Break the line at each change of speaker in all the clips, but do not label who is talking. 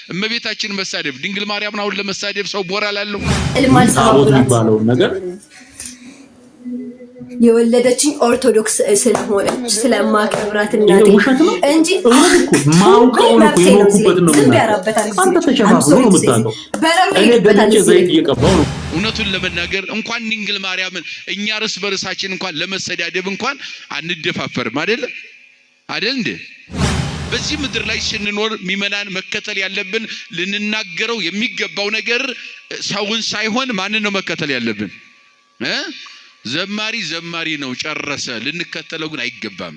እመቤታችን መሳደብ ድንግል ማርያምን አሁን ለመሳደብ ሰው ሞራል አለው?
ታቦት የሚባለው ነገር
የወለደችኝ ኦርቶዶክስ ስለሆነች ስለማከብራት እናቴ እንጂ
ማውቀው ነው የኖርኩበት ነው ማለት አንተ ተሸፋፍኖ ነው የምታውቀው። እኔ ገልጬ ዘይት እየቀባው ነው።
እውነቱን ለመናገር እንኳን ድንግል ማርያምን እኛ ርስ በርሳችን እንኳን ለመሰዳደብ እንኳን አንደፋፈርም አይደል እንዴ? በዚህ ምድር ላይ ስንኖር ሚመናን መከተል ያለብን ልንናገረው የሚገባው ነገር ሰውን ሳይሆን ማንን ነው መከተል ያለብን? ዘማሪ ነው ጨረሰ፣ ልንከተለው ግን አይገባም።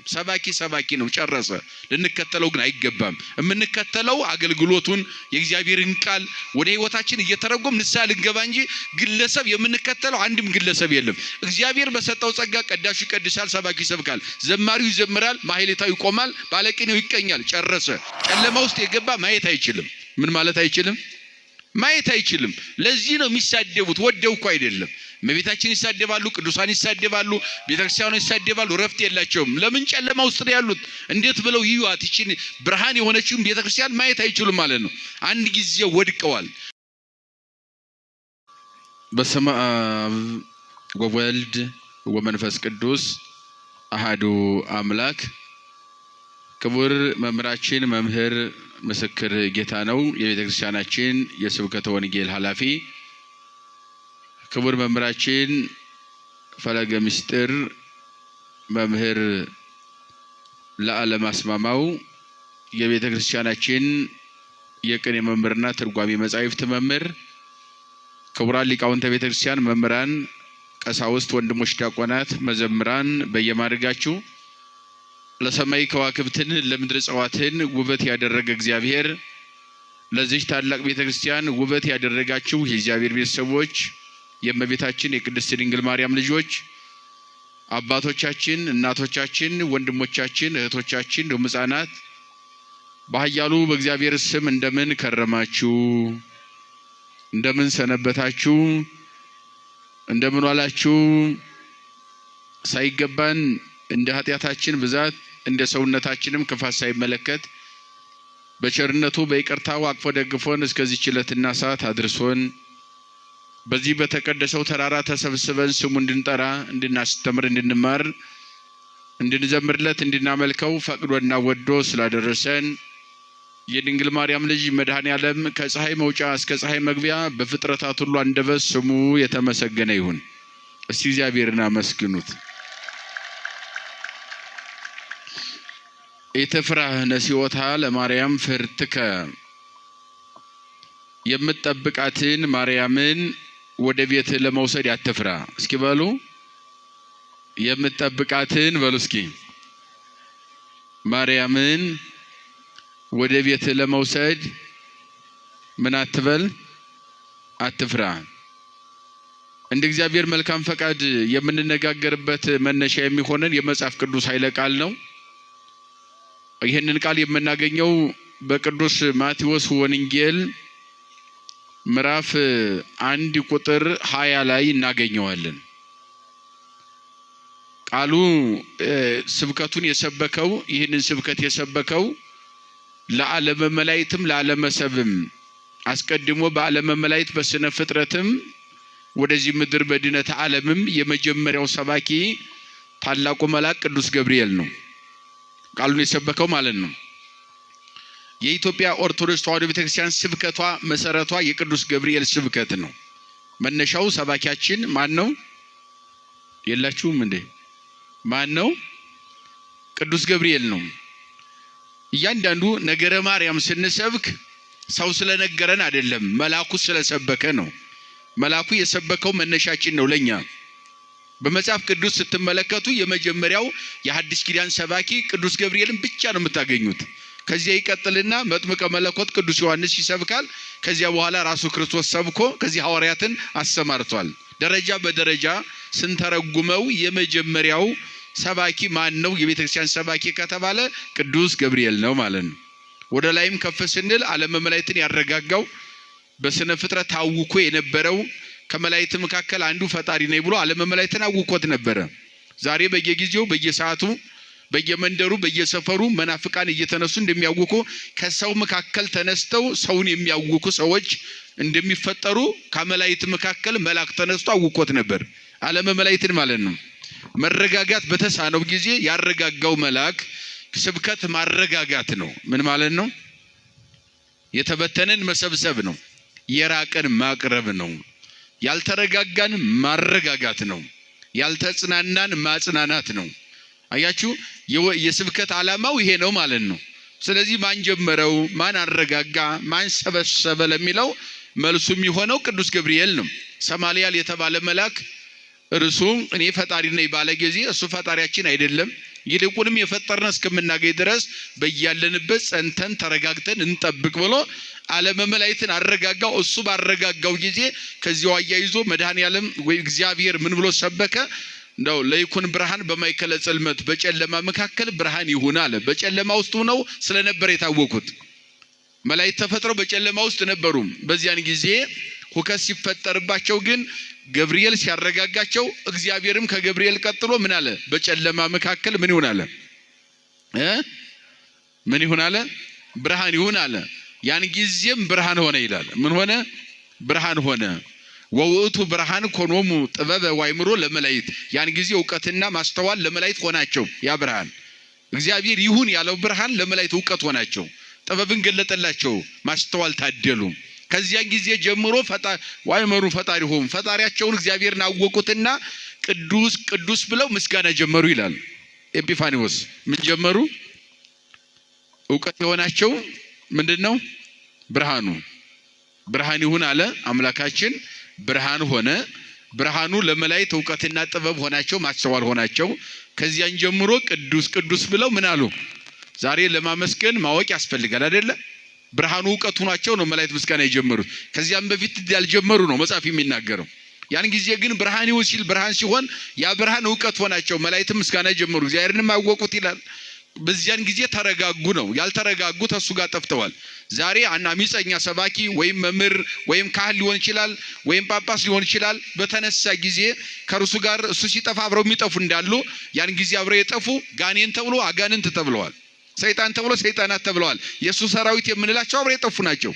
ሰባኪ ነው ጨረሰ፣ ልንከተለው ግን አይገባም። የምንከተለው አገልግሎቱን የእግዚአብሔርን ቃል ወደ ህይወታችን እየተረጎም ንስሐ ልንገባ እንጂ ግለሰብ የምንከተለው አንድም ግለሰብ የለም። እግዚአብሔር በሰጠው ጸጋ ቀዳሹ ይቀድሳል፣ ሰባኪ ይሰብካል፣ ዘማሪው ይዘምራል፣ ማህሌታው ይቆማል፣ ባለቅኔው ይቀኛል። ጨረሰ። ጨለማ ውስጥ የገባ ማየት አይችልም። ምን ማለት አይችልም? ማየት አይችልም። ለዚህ ነው የሚሳደቡት፣ ወደው እኮ አይደለም። እመቤታችን ይሳደባሉ፣ ቅዱሳን ይሳደባሉ፣ ቤተክርስቲያኑ ይሳደባሉ፣ ረፍት የላቸውም። ለምን? ጨለማ ውስጥ ነው ያሉት። እንዴት ብለው ይዩት? ይችን ብርሃን የሆነችውን ቤተክርስቲያን ማየት አይችሉም ማለት ነው። አንድ ጊዜ ወድቀዋል። በስመ አብ ወወልድ ወመንፈስ ቅዱስ አሐዱ አምላክ። ክቡር መምህራችን መምህር ምስክር ጌታ ነው፣ የቤተክርስቲያናችን የስብከተ ወንጌል ኃላፊ። ክቡር መምህራችን ፈለገ ምስጢር መምህር ለዓለም አስማማው፣ የቤተክርስቲያናችን የቅኔ መምህርና ትርጓሜ መጻሕፍት መምህር። ክቡራን ሊቃውንተ ቤተክርስቲያን መምህራን፣ ቀሳውስት፣ ወንድሞች ዲያቆናት፣ መዘምራን በየማድረጋችሁ ለሰማይ ከዋክብትን ለምድር እጽዋትን ውበት ያደረገ እግዚአብሔር ለዚህ ታላቅ ቤተክርስቲያን ውበት ያደረጋችሁ የእግዚአብሔር ቤተሰቦች፣ የእመቤታችን የቅድስት ድንግል ማርያም ልጆች፣ አባቶቻችን፣ እናቶቻችን፣ ወንድሞቻችን፣ እህቶቻችን፣ እንዲሁም ሕፃናት በኃያሉ በእግዚአብሔር ስም እንደምን ከረማችሁ? እንደምን ሰነበታችሁ? እንደምን ዋላችሁ? ሳይገባን እንደ ኃጢአታችን ብዛት እንደ ሰውነታችንም ክፋት ሳይመለከት በቸርነቱ በይቅርታው አቅፎ ደግፎን እስከዚህ ዕለትና ሰዓት አድርሶን በዚህ በተቀደሰው ተራራ ተሰብስበን ስሙ እንድንጠራ፣ እንድናስተምር፣ እንድንማር፣ እንድንዘምርለት፣ እንድናመልከው ፈቅዶና ወዶ ስላደረሰን የድንግል ማርያም ልጅ መድኃኔዓለም ከፀሐይ መውጫ እስከ ፀሐይ መግቢያ በፍጥረታት ሁሉ አንደበት ስሙ የተመሰገነ ይሁን። እስቲ እግዚአብሔርን አመስግኑት። ኢትፍራህ ነሲኦታ ለማርያም ፍርትከ፣ የምትጠብቃትን ማርያምን ወደ ቤት ለመውሰድ አትፍራ። እስኪ በሉ የምትጠብቃትን በሉ እስኪ ማርያምን ወደ ቤት ለመውሰድ ምን አትበል? አትፍራ። እንደ እግዚአብሔር መልካም ፈቃድ የምንነጋገርበት መነሻ የሚሆነን የመጽሐፍ ቅዱስ ኃይለ ቃል ነው። ይህንን ቃል የምናገኘው በቅዱስ ማቴዎስ ወንጌል ምዕራፍ 1 ቁጥር 20 ላይ እናገኘዋለን። ቃሉ ስብከቱን የሰበከው ይህንን ስብከት የሰበከው ለዓለመ መላእክትም ለዓለመ ሰብም አስቀድሞ በዓለመ መላእክት በስነ ፍጥረትም ወደዚህ ምድር በድነተ ዓለምም የመጀመሪያው ሰባኪ ታላቁ መልአክ ቅዱስ ገብርኤል ነው። ቃሉን የሰበከው ማለት ነው። የኢትዮጵያ ኦርቶዶክስ ተዋሕዶ ቤተክርስቲያን ስብከቷ መሰረቷ የቅዱስ ገብርኤል ስብከት ነው። መነሻው ሰባኪያችን ማን ነው? የላችሁም እንዴ? ማን ነው? ቅዱስ ገብርኤል ነው። እያንዳንዱ ነገረ ማርያም ስንሰብክ ሰው ስለነገረን አይደለም፣ መልአኩ ስለሰበከ ነው። መልአኩ የሰበከው መነሻችን ነው ለኛ። በመጽሐፍ ቅዱስ ስትመለከቱ የመጀመሪያው የሐዲስ ኪዳን ሰባኪ ቅዱስ ገብርኤልን ብቻ ነው የምታገኙት። ከዚያ ይቀጥልና መጥምቀ መለኮት ቅዱስ ዮሐንስ ይሰብካል። ከዚያ በኋላ ራሱ ክርስቶስ ሰብኮ ከዚህ ሐዋርያትን አሰማርቷል። ደረጃ በደረጃ ስንተረጉመው የመጀመሪያው ሰባኪ ማን ነው? የቤተክርስቲያን ሰባኪ ከተባለ ቅዱስ ገብርኤል ነው ማለት ነው። ወደ ላይም ከፍ ስንል ዓለመ መላእክትን ያረጋጋው በስነ ፍጥረት ታውኮ የነበረው ከመላእክት መካከል አንዱ ፈጣሪ ነኝ ብሎ ዓለመ መላእክትን አውቆት ነበረ። ዛሬ በየጊዜው በየሰዓቱ በየመንደሩ በየሰፈሩ መናፍቃን እየተነሱ እንደሚያውቁ ከሰው መካከል ተነስተው ሰውን የሚያውቁ ሰዎች እንደሚፈጠሩ ከመላእክት መካከል መልአክ ተነስቶ አውቆት ነበር። ዓለም መላእክትን ማለት ነው። መረጋጋት በተሳነው ጊዜ ያረጋጋው መልአክ ስብከት ማረጋጋት ነው። ምን ማለት ነው? የተበተነን መሰብሰብ ነው። የራቀን ማቅረብ ነው። ያልተረጋጋን ማረጋጋት ነው። ያልተጽናናን ማጽናናት ነው። አያችሁ የስብከት ዓላማው ይሄ ነው ማለት ነው። ስለዚህ ማን ጀመረው? ማን አረጋጋ? ማን ሰበሰበ ለሚለው መልሱ የሚሆነው ቅዱስ ገብርኤል ነው። ሰማልያል የተባለ መልአክ እርሱ እኔ ፈጣሪ ነኝ ባለ ጊዜ እሱ ፈጣሪያችን አይደለም፣ ይልቁንም የፈጠረን እስከምናገኝ ድረስ በያለንበት ጸንተን ተረጋግተን እንጠብቅ ብሎ ዓለመ መላእክትን አረጋጋው። እሱ ባረጋጋው ጊዜ ከዚያው አያይዞ መድኃኔዓለም ወይ እግዚአብሔር ምን ብሎ ሰበከ? እንደው ለይኩን ብርሃን በማይከለ ጽልመት፣ በጨለማ መካከል ብርሃን ይሁን አለ። በጨለማ ውስጥ ሆነው ስለነበር የታወቁት መላእክት ተፈጥረው በጨለማ ውስጥ ነበሩ። በዚያን ጊዜ ሁከት ሲፈጠርባቸው ግን ገብርኤል ሲያረጋጋቸው እግዚአብሔርም ከገብርኤል ቀጥሎ ምን አለ? በጨለማ መካከል ምን ይሁን አለ? ምን ይሁን አለ? ብርሃን ይሁን አለ። ያን ጊዜም ብርሃን ሆነ ይላል። ምን ሆነ? ብርሃን ሆነ። ወውእቱ ብርሃን ኮኖሙ ጥበበ ወአእምሮ ለመላእክት። ያን ጊዜ ዕውቀትና ማስተዋል ለመላእክት ሆናቸው። ያ ብርሃን እግዚአብሔር ይሁን ያለው ብርሃን ለመላእክት ዕውቀት ሆናቸው፣ ጥበብን ገለጠላቸው፣ ማስተዋል ታደሉ። ከዚያን ጊዜ ጀምሮ ወአእምሮ ፈጣሪሆም ፈጣሪያቸውን እግዚአብሔርን አወቁትና ቅዱስ ቅዱስ ብለው ምስጋና ጀመሩ ይላል ኤጲፋኒዎስ። ምን ጀመሩ? ዕውቀት የሆናቸው ምንድነው? ብርሃኑ። ብርሃን ይሁን አለ አምላካችን፣ ብርሃን ሆነ። ብርሃኑ ለመላእክት ዕውቀትና ጥበብ ሆናቸው፣ ማስተዋል ሆናቸው። ከዚያን ጀምሮ ቅዱስ ቅዱስ ብለው ምን አሉ? ዛሬ ለማመስገን ማወቅ ያስፈልጋል አይደለ? ብርሃኑ ዕውቀት ሆናቸው ነው መላእክት ምስጋና የጀመሩት። ከዚያም በፊት ያልጀመሩ ነው መጽሐፍ የሚናገረው። ያን ጊዜ ግን ብርሃን ይሁን ሲል ብርሃን ሲሆን ያ ብርሃን ዕውቀት ሆናቸው፣ መላእክት ምስጋና ጀመሩ፣ እግዚአብሔርንም አወቁት ይላል። በዚያን ጊዜ ተረጋጉ ነው። ያልተረጋጉት እሱ ጋር ጠፍተዋል። ዛሬ አሚፀኛ ሰባኪ ወይም መምህር ወይም ካህን ሊሆን ይችላል ወይም ጳጳስ ሊሆን ይችላል። በተነሳ ጊዜ ከእርሱ ጋር እሱ ሲጠፋ አብረው የሚጠፉ እንዳሉ ያን ጊዜ አብረው የጠፉ ጋኔን ተብሎ አጋንንት ተብለዋል። ሰይጣን ተብሎ ሰይጣናት ተብለዋል። የሱ ሰራዊት የምንላቸው አብረው የጠፉ ናቸው።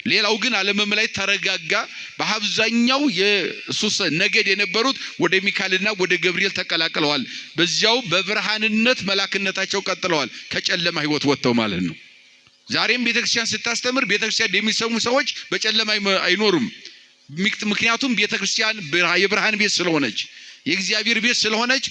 ሌላው ግን ዓለመ መላእክት ተረጋጋ። በአብዛኛው የኢየሱስ ነገድ የነበሩት ወደ ሚካኤልና ወደ ገብርኤል ተቀላቅለዋል። በዚያው በብርሃንነት መላክነታቸው ቀጥለዋል። ከጨለማ ህይወት ወጥተው ማለት ነው። ዛሬም ቤተክርስቲያን ስታስተምር ቤተክርስቲያን የሚሰሙ ሰዎች በጨለማ አይኖሩም። ምክንያቱም ቤተክርስቲያን የብርሃን ቤት ስለሆነች፣ የእግዚአብሔር ቤት ስለሆነች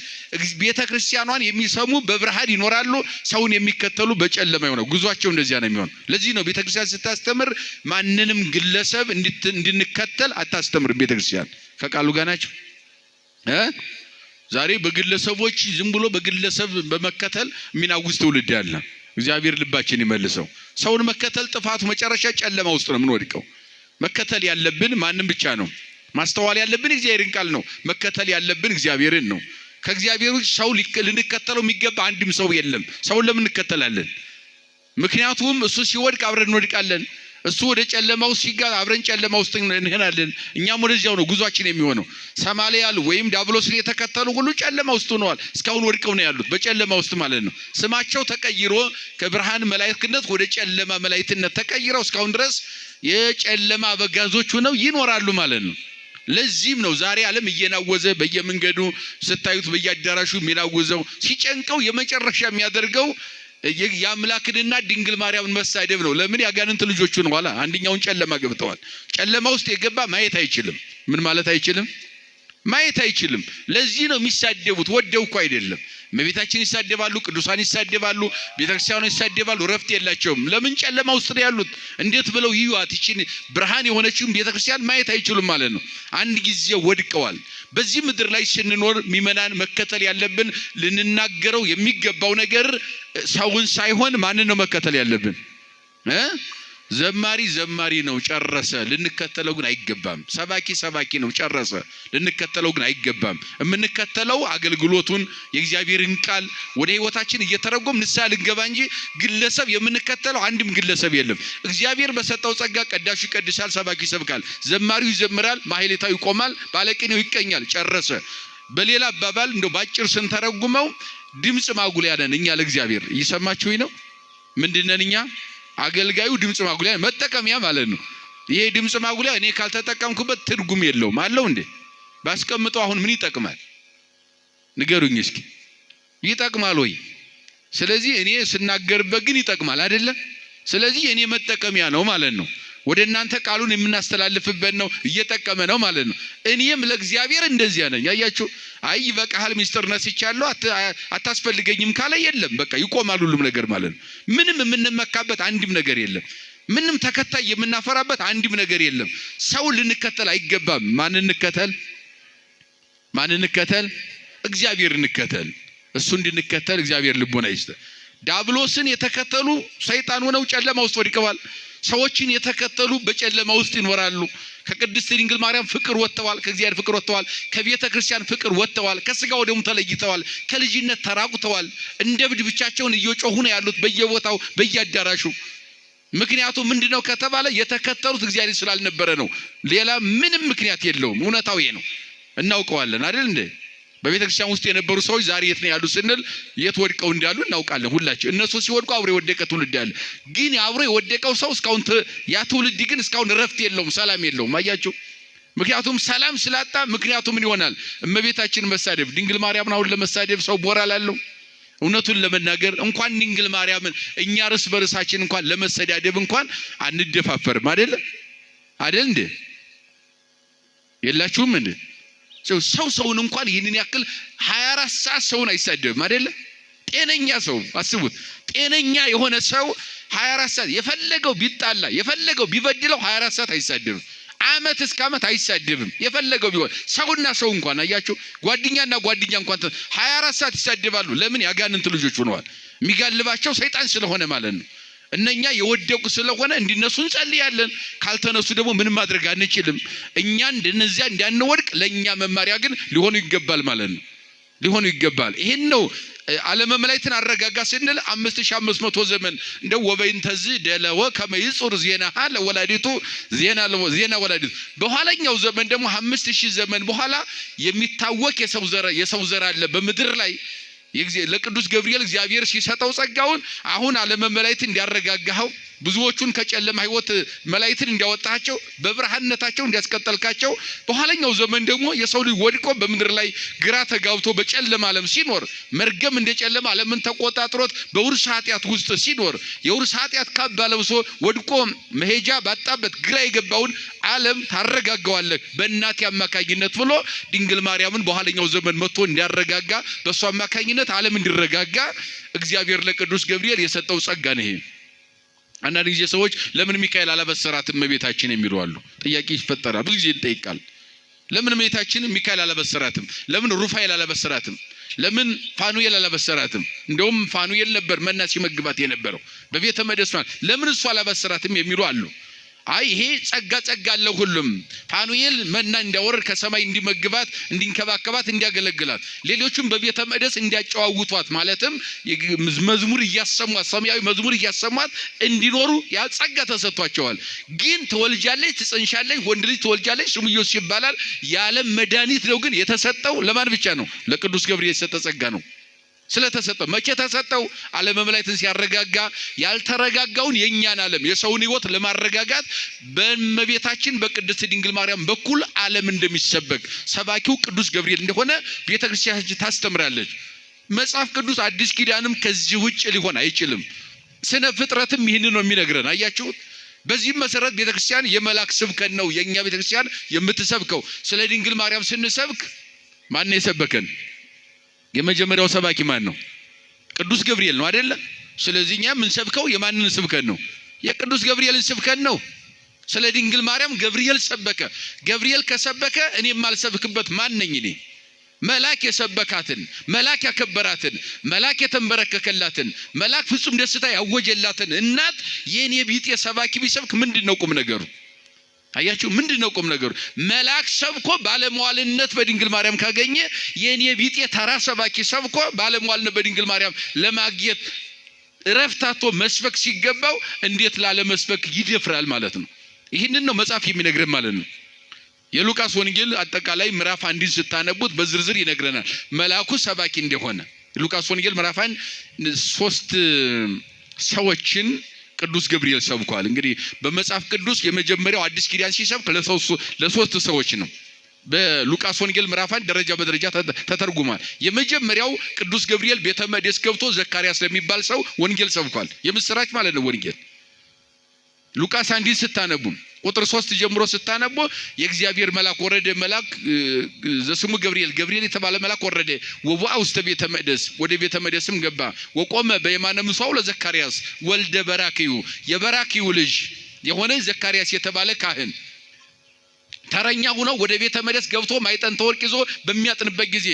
ቤተክርስቲያኗን የሚሰሙ በብርሃን ይኖራሉ። ሰውን የሚከተሉ በጨለማ ይሆናሉ። ጉዟቸው እንደዚያ ነው የሚሆነው። ለዚህ ነው ቤተክርስቲያን ስታስተምር ማንንም ግለሰብ እንድንከተል አታስተምር። ቤተክርስቲያን ከቃሉ ጋር ናቸው። ዛሬ በግለሰቦች ዝም ብሎ በግለሰብ በመከተል የሚናውዝ ትውልድ ያለ። እግዚአብሔር ልባችን ይመልሰው። ሰውን መከተል ጥፋቱ መጨረሻ ጨለማ ውስጥ ነው የምንወድቀው። መከተል ያለብን ማንም ብቻ ነው። ማስተዋል ያለብን እግዚአብሔርን ቃል ነው። መከተል ያለብን እግዚአብሔርን ነው። ከእግዚአብሔር ውጭ ሰው ልንከተለው የሚገባ አንድም ሰው የለም። ሰውን ለምን እንከተላለን? ምክንያቱም እሱ ሲወድቅ አብረን እንወድቃለን። እሱ ወደ ጨለማው ሲጋር አብረን ጨለማ ውስጥ እንሄዳለን። እኛም ወደዚያው ነው ጉዟችን የሚሆነው። ሰማልያል ወይም ዲያብሎስን የተከተሉ ሁሉ ጨለማ ውስጥ ሆነዋል። እስካሁን ወድቀው ነው ያሉት፣ በጨለማ ውስጥ ማለት ነው። ስማቸው ተቀይሮ ከብርሃን መላእክትነት ወደ ጨለማ መላእክትነት ተቀይረው እስካሁን ድረስ የጨለማ አበጋዞች ሆነው ይኖራሉ ማለት ነው። ለዚህም ነው ዛሬ ዓለም እየናወዘ በየመንገዱ ስታዩት በየአዳራሹ የሚናወዘው። ሲጨንቀው የመጨረሻ የሚያደርገው የአምላክንና ድንግል ማርያምን መሳደብ ነው። ለምን? ያጋንንት ልጆቹ ነው። ኋላ አንደኛውን ጨለማ ገብተዋል። ጨለማ ውስጥ የገባ ማየት አይችልም። ምን ማለት አይችልም? ማየት አይችልም። ለዚህ ነው የሚሳደቡት። ወደው እኮ አይደለም። እመቤታችን ይሳደባሉ፣ ቅዱሳን ይሳደባሉ፣ ቤተክርስቲያኑ ይሳደባሉ። ረፍት የላቸውም። ለምን? ጨለማ ውስጥ ነው ያሉት። እንዴት ብለው ይዩት? ይችን ብርሃን የሆነችውን ቤተክርስቲያን ማየት አይችሉም ማለት ነው። አንድ ጊዜ ወድቀዋል። በዚህ ምድር ላይ ስንኖር ሚመናን መከተል ያለብን ልንናገረው የሚገባው ነገር ሰውን ሳይሆን ማንን ነው መከተል ያለብን? ዘማሪ ዘማሪ ነው፣ ጨረሰ። ልንከተለው ግን አይገባም። ሰባኪ ሰባኪ ነው፣ ጨረሰ። ልንከተለው ግን አይገባም። የምንከተለው አገልግሎቱን የእግዚአብሔርን ቃል ወደ ህይወታችን እየተረጎም ንስሐ ልንገባ እንጂ ግለሰብ የምንከተለው አንድም ግለሰብ የለም። እግዚአብሔር በሰጠው ጸጋ ቀዳሹ ይቀድሳል፣ ሰባኪ ይሰብካል፣ ዘማሪው ይዘምራል፣ ማህሌታው ይቆማል፣ ባለቅኔው ይቀኛል። ጨረሰ። በሌላ አባባል እንደው ባጭር ስንተረጉመው ድምጽ ማጉሊያ ነን እኛ ለእግዚአብሔር። እየሰማችሁኝ ነው? ምንድነን እኛ? አገልጋዩ ድምጽ ማጉሊያ መጠቀሚያ ማለት ነው። ይሄ ድምጽ ማጉሊያ እኔ ካልተጠቀምኩበት ትርጉም የለውም አለው እንዴ? ባስቀምጠው አሁን ምን ይጠቅማል? ንገሩኝ እስኪ። ይጠቅማል ወይ? ስለዚህ እኔ ስናገርበት ግን ይጠቅማል አይደለ? ስለዚህ እኔ መጠቀሚያ ነው ማለት ነው። ወደ እናንተ ቃሉን የምናስተላልፍበት ነው፣ እየጠቀመ ነው ማለት ነው። እኔም ለእግዚአብሔር እንደዚያ ነኝ። ያያችሁ? አይ በቃል ሚስጥር ነስቻለሁ አታስፈልገኝም ካለ የለም በቃ ይቆማል ሁሉም ነገር ማለት ነው። ምንም የምንመካበት አንድም ነገር የለም። ምንም ተከታይ የምናፈራበት አንድም ነገር የለም። ሰው ልንከተል አይገባም። ማን እንከተል? እግዚአብሔር እንከተል። እሱ እንድንከተል እግዚአብሔር ልቦና ይስጥ። ዲያብሎስን የተከተሉ ሰይጣን ሆነው ጨለማ ውስጥ ወድቀዋል። ሰዎችን የተከተሉ በጨለማ ውስጥ ይኖራሉ። ከቅድስት ድንግል ማርያም ፍቅር ወጥተዋል፣ ከእግዚአብሔር ፍቅር ወጥተዋል፣ ከቤተ ክርስቲያን ፍቅር ወጥተዋል፣ ከስጋው ደሙ ተለይተዋል፣ ከልጅነት ተራቁተዋል። እንደ ብድ ብቻቸውን እየጮሁ ነው ያሉት በየቦታው በየአዳራሹ። ምክንያቱም ምንድነው ከተባለ የተከተሉት እግዚአብሔር ስላልነበረ ነው። ሌላ ምንም ምክንያት የለውም። እውነታው ይሄ ነው። እናውቀዋለን አይደል እንዴ? በቤተ ክርስቲያን ውስጥ የነበሩ ሰዎች ዛሬ የት ነው ያሉ ስንል የት ወድቀው እንዳሉ እናውቃለን ሁላችን። እነሱ ሲወድቁ አብሮ የወደቀ ትውልድ ያለ፣ ግን አብሮ የወደቀው ሰው እስካሁን ያ ትውልድ ግን እስካሁን ረፍት የለውም፣ ሰላም የለውም። አያችሁ? ምክንያቱም ሰላም ስላጣ ምክንያቱ ምን ይሆናል? እመቤታችን መሳደብ፣ ድንግል ማርያምን አሁን ለመሳደብ ሰው ሞራል አለው? እውነቱን ለመናገር እንኳን ድንግል ማርያምን እኛ ርስ በርሳችን እንኳን ለመሰዳደብ እንኳን አንደፋፈርም አይደል እንዴ? የላችሁም እንዴ? ሰውን እንኳን ይህንን ያክል 24 ሰዓት ሰውን አይሳደብም አይደለ? ጤነኛ ሰው አስቡት። ጤነኛ የሆነ ሰው 24 ሰዓት የፈለገው ቢጣላ የፈለገው ቢበድለው 24 ሰዓት አይሳደብም። ዓመት እስከ ዓመት አይሳደብም። የፈለገው ቢሆን ሰውና ሰው እንኳን አያችሁ፣ ጓደኛና ጓደኛ እንኳን 24 ሰዓት ይሳደባሉ። ለምን? ያጋንንት ልጆች ሆነዋል። የሚጋልባቸው ሰይጣን ስለሆነ ማለት ነው። እነኛ የወደቁ ስለሆነ እንዲነሱ እንጸልያለን። ካልተነሱ ደግሞ ምንም ማድረግ አንችልም። እኛ እንደነዚያ እንዳንወድቅ ለኛ መማሪያ ግን ሊሆኑ ይገባል ማለት ነው። ሊሆኑ ይገባል። ይሄን ነው ዓለመ መላእክትን አረጋጋ ስንል 5500 ዘመን እንደ ወበይንተዚ ደለወ ከመይጹር ዜናሃ ለወላዲቱ ዜና ወላዲቱ። በኋላኛው ዘመን ደግሞ 5000 ዘመን በኋላ የሚታወቅ የሰው ዘር አለ በምድር ላይ። ለቅዱስ ገብርኤል እግዚአብሔር ሲሰጠው ጸጋውን አሁን ዓለመ መላእክት እንዲያረጋጋው ብዙዎቹን ከጨለማ ህይወት መላእክትን እንዲያወጣቸው በብርሃንነታቸው እንዲያስቀጠልካቸው፣ በኋላኛው ዘመን ደግሞ የሰው ልጅ ወድቆ በምድር ላይ ግራ ተጋብቶ በጨለማ ዓለም ሲኖር መርገም እንደጨለማ ዓለምን ተቆጣጥሮት በውርስ ኃጢአት ውስጥ ሲኖር የውርስ ኃጢአት ካባ ለብሶ ወድቆ መሄጃ ባጣበት ግራ የገባውን ዓለም ታረጋጋዋለህ በእናቴ አማካኝነት ብሎ ድንግል ማርያምን በኋላኛው ዘመን መጥቶ እንዲያረጋጋ በሷ አማካኝነት ዓለም እንዲረጋጋ እግዚአብሔር ለቅዱስ ገብርኤል የሰጠው ጸጋ ነው ይሄ። አንዳንድ ጊዜ ሰዎች ለምን ሚካኤል አላበሰራትም እመቤታችን የሚሉ አሉ። ጥያቄ ይፈጠራል። ብዙ ጊዜ እንጠይቃል። ለምን እመቤታችን ሚካኤል አላበሰራትም? ለምን ሩፋኤል አላበሰራትም? ለምን ፋኑኤል አላበሰራትም? እንደውም ፋኑኤል ነበር መና ሲመግባት የነበረው በቤተ መቅደስ። ለምን እሱ አላበሰራትም የሚሉ አሉ። አይ ይሄ ጸጋ አለው ሁሉም። ፋኑኤል መና እንዲያወርድ ከሰማይ እንዲመግባት እንዲንከባከባት እንዲያገለግላት፣ ሌሎቹም በቤተ መቅደስ እንዲያጨዋውቷት ማለትም መዝሙር እያሰሟት ሰማያዊ መዝሙር እያሰሟት እንዲኖሩ ያ ጸጋ ተሰጥቷቸዋል። ግን ትወልጃለች፣ ትጸንሻለች፣ ወንድ ልጅ ትወልጃለች፣ ስሙ ኢየሱስ ይባላል። የዓለም መድኃኒት ነው። ግን የተሰጠው ለማን ብቻ ነው? ለቅዱስ ገብርኤል የተሰጠ ጸጋ ነው። ስለተሰጠው መቼ ተሰጠው? ዓለመ መላእክትን ሲያረጋጋ ያልተረጋጋውን የኛን ዓለም የሰውን ሕይወት ለማረጋጋት በእመቤታችን በቅድስት ድንግል ማርያም በኩል ዓለም እንደሚሰበክ ሰባኪው ቅዱስ ገብርኤል እንደሆነ ቤተክርስቲያናችን ታስተምራለች። መጽሐፍ ቅዱስ አዲስ ኪዳንም ከዚህ ውጭ ሊሆን አይችልም። ስነ ፍጥረትም ይህንን ነው የሚነግረን። አያችሁት? በዚህም መሰረት ቤተክርስቲያን የመላክ ስብከት ነው የኛ ቤተክርስቲያን የምትሰብከው። ስለ ድንግል ማርያም ስንሰብክ ማን ነው የሰበከን? የመጀመሪያው ሰባኪ ማን ነው? ቅዱስ ገብርኤል ነው አይደለ? ስለዚህ እኛ የምንሰብከው የማንን ስብከት ነው? የቅዱስ ገብርኤልን ስብከት ነው። ስለ ድንግል ማርያም ገብርኤል ሰበከ። ገብርኤል ከሰበከ እኔ የማልሰብክበት ማን ነኝ እኔ? መልአክ የሰበካትን፣ መልአክ ያከበራትን፣ መልአክ የተንበረከከላትን፣ መልአክ ፍጹም ደስታ ያወጀላትን እናት የኔ ቢጤ ሰባኪ ቢሰብክ ምንድነው ቁም ነገሩ? አያችሁ ምንድነው ቁም ነገሩ? መልአክ ሰብኮ ባለሟልነት በድንግል ማርያም ካገኘ የኔ ቢጤ ተራ ሰባኪ ሰብኮ ባለሟልነት በድንግል ማርያም ለማግኘት ረፍታቶ መስበክ ሲገባው እንዴት ላለ መስበክ ይደፍራል ማለት ነው። ይህንን ነው መጽሐፍ የሚነግረን ማለት ነው። የሉቃስ ወንጌል አጠቃላይ ምዕራፍ 1 ስታነቡት በዝርዝር ይነግረናል መልአኩ ሰባኪ እንደሆነ። ሉቃስ ወንጌል ምዕራፍ 1 3 ሰዎችን ቅዱስ ገብርኤል ሰብኳል። እንግዲህ በመጽሐፍ ቅዱስ የመጀመሪያው አዲስ ኪዳን ሲሰብክ ለሶስት ሰዎች ነው። በሉቃስ ወንጌል ምዕራፍ 1 ደረጃ በደረጃ ተተርጉሟል። የመጀመሪያው ቅዱስ ገብርኤል ቤተ መቅደስ ገብቶ ዘካርያስ ለሚባል ሰው ወንጌል ሰብኳል። የምስራች ማለት ነው ወንጌል። ሉቃስ 1 ስታነቡ ቁጥር 3 ጀምሮ ስታነቡ የእግዚአብሔር መልአክ ወረደ። መልአክ ዘስሙ ገብርኤል የተባለ መልአክ ወረደ። ወወአ ውስተ ቤተ መቅደስ ወደ ቤተ መቅደስም ገባ። ወቆመ በየማነ ምሥዋዕ ለዘካርያስ ወልደ በራክዩ የበራክዩ ልጅ የሆነ ዘካርያስ የተባለ ካህን ተረኛ ሆኖ ወደ ቤተ መቅደስ ገብቶ ማዕጠንተ ወርቅ ይዞ በሚያጥንበት ጊዜ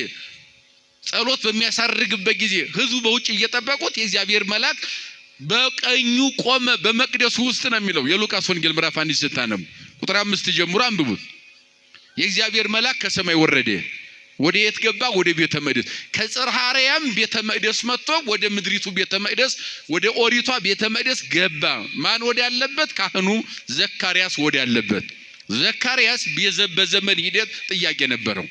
ጸሎት በሚያሳርግበት ጊዜ ሕዝቡ በውጭ እየጠበቁት የእግዚአብሔር መልአክ በቀኙ ቆመ። በመቅደሱ ውስጥ ነው የሚለው የሉቃስ ወንጌል ምዕራፍ 1 ስታነቡ ቁጥር 5 ጀምሮ አንብቡት። የእግዚአብሔር መልአክ ከሰማይ ወረደ። ወደ የት ገባ? ወደ ቤተ መቅደስ። ከጽርሐ አርያም ቤተ መቅደስ መጥቶ ወደ ምድሪቱ ቤተ መቅደስ ወደ ኦሪቷ ቤተ መቅደስ ገባ። ማን ወደ ያለበት? ካህኑ ዘካርያስ ወደ ያለበት። ዘካርያስ በዘመን ሂደት ጥያቄ ነበረው።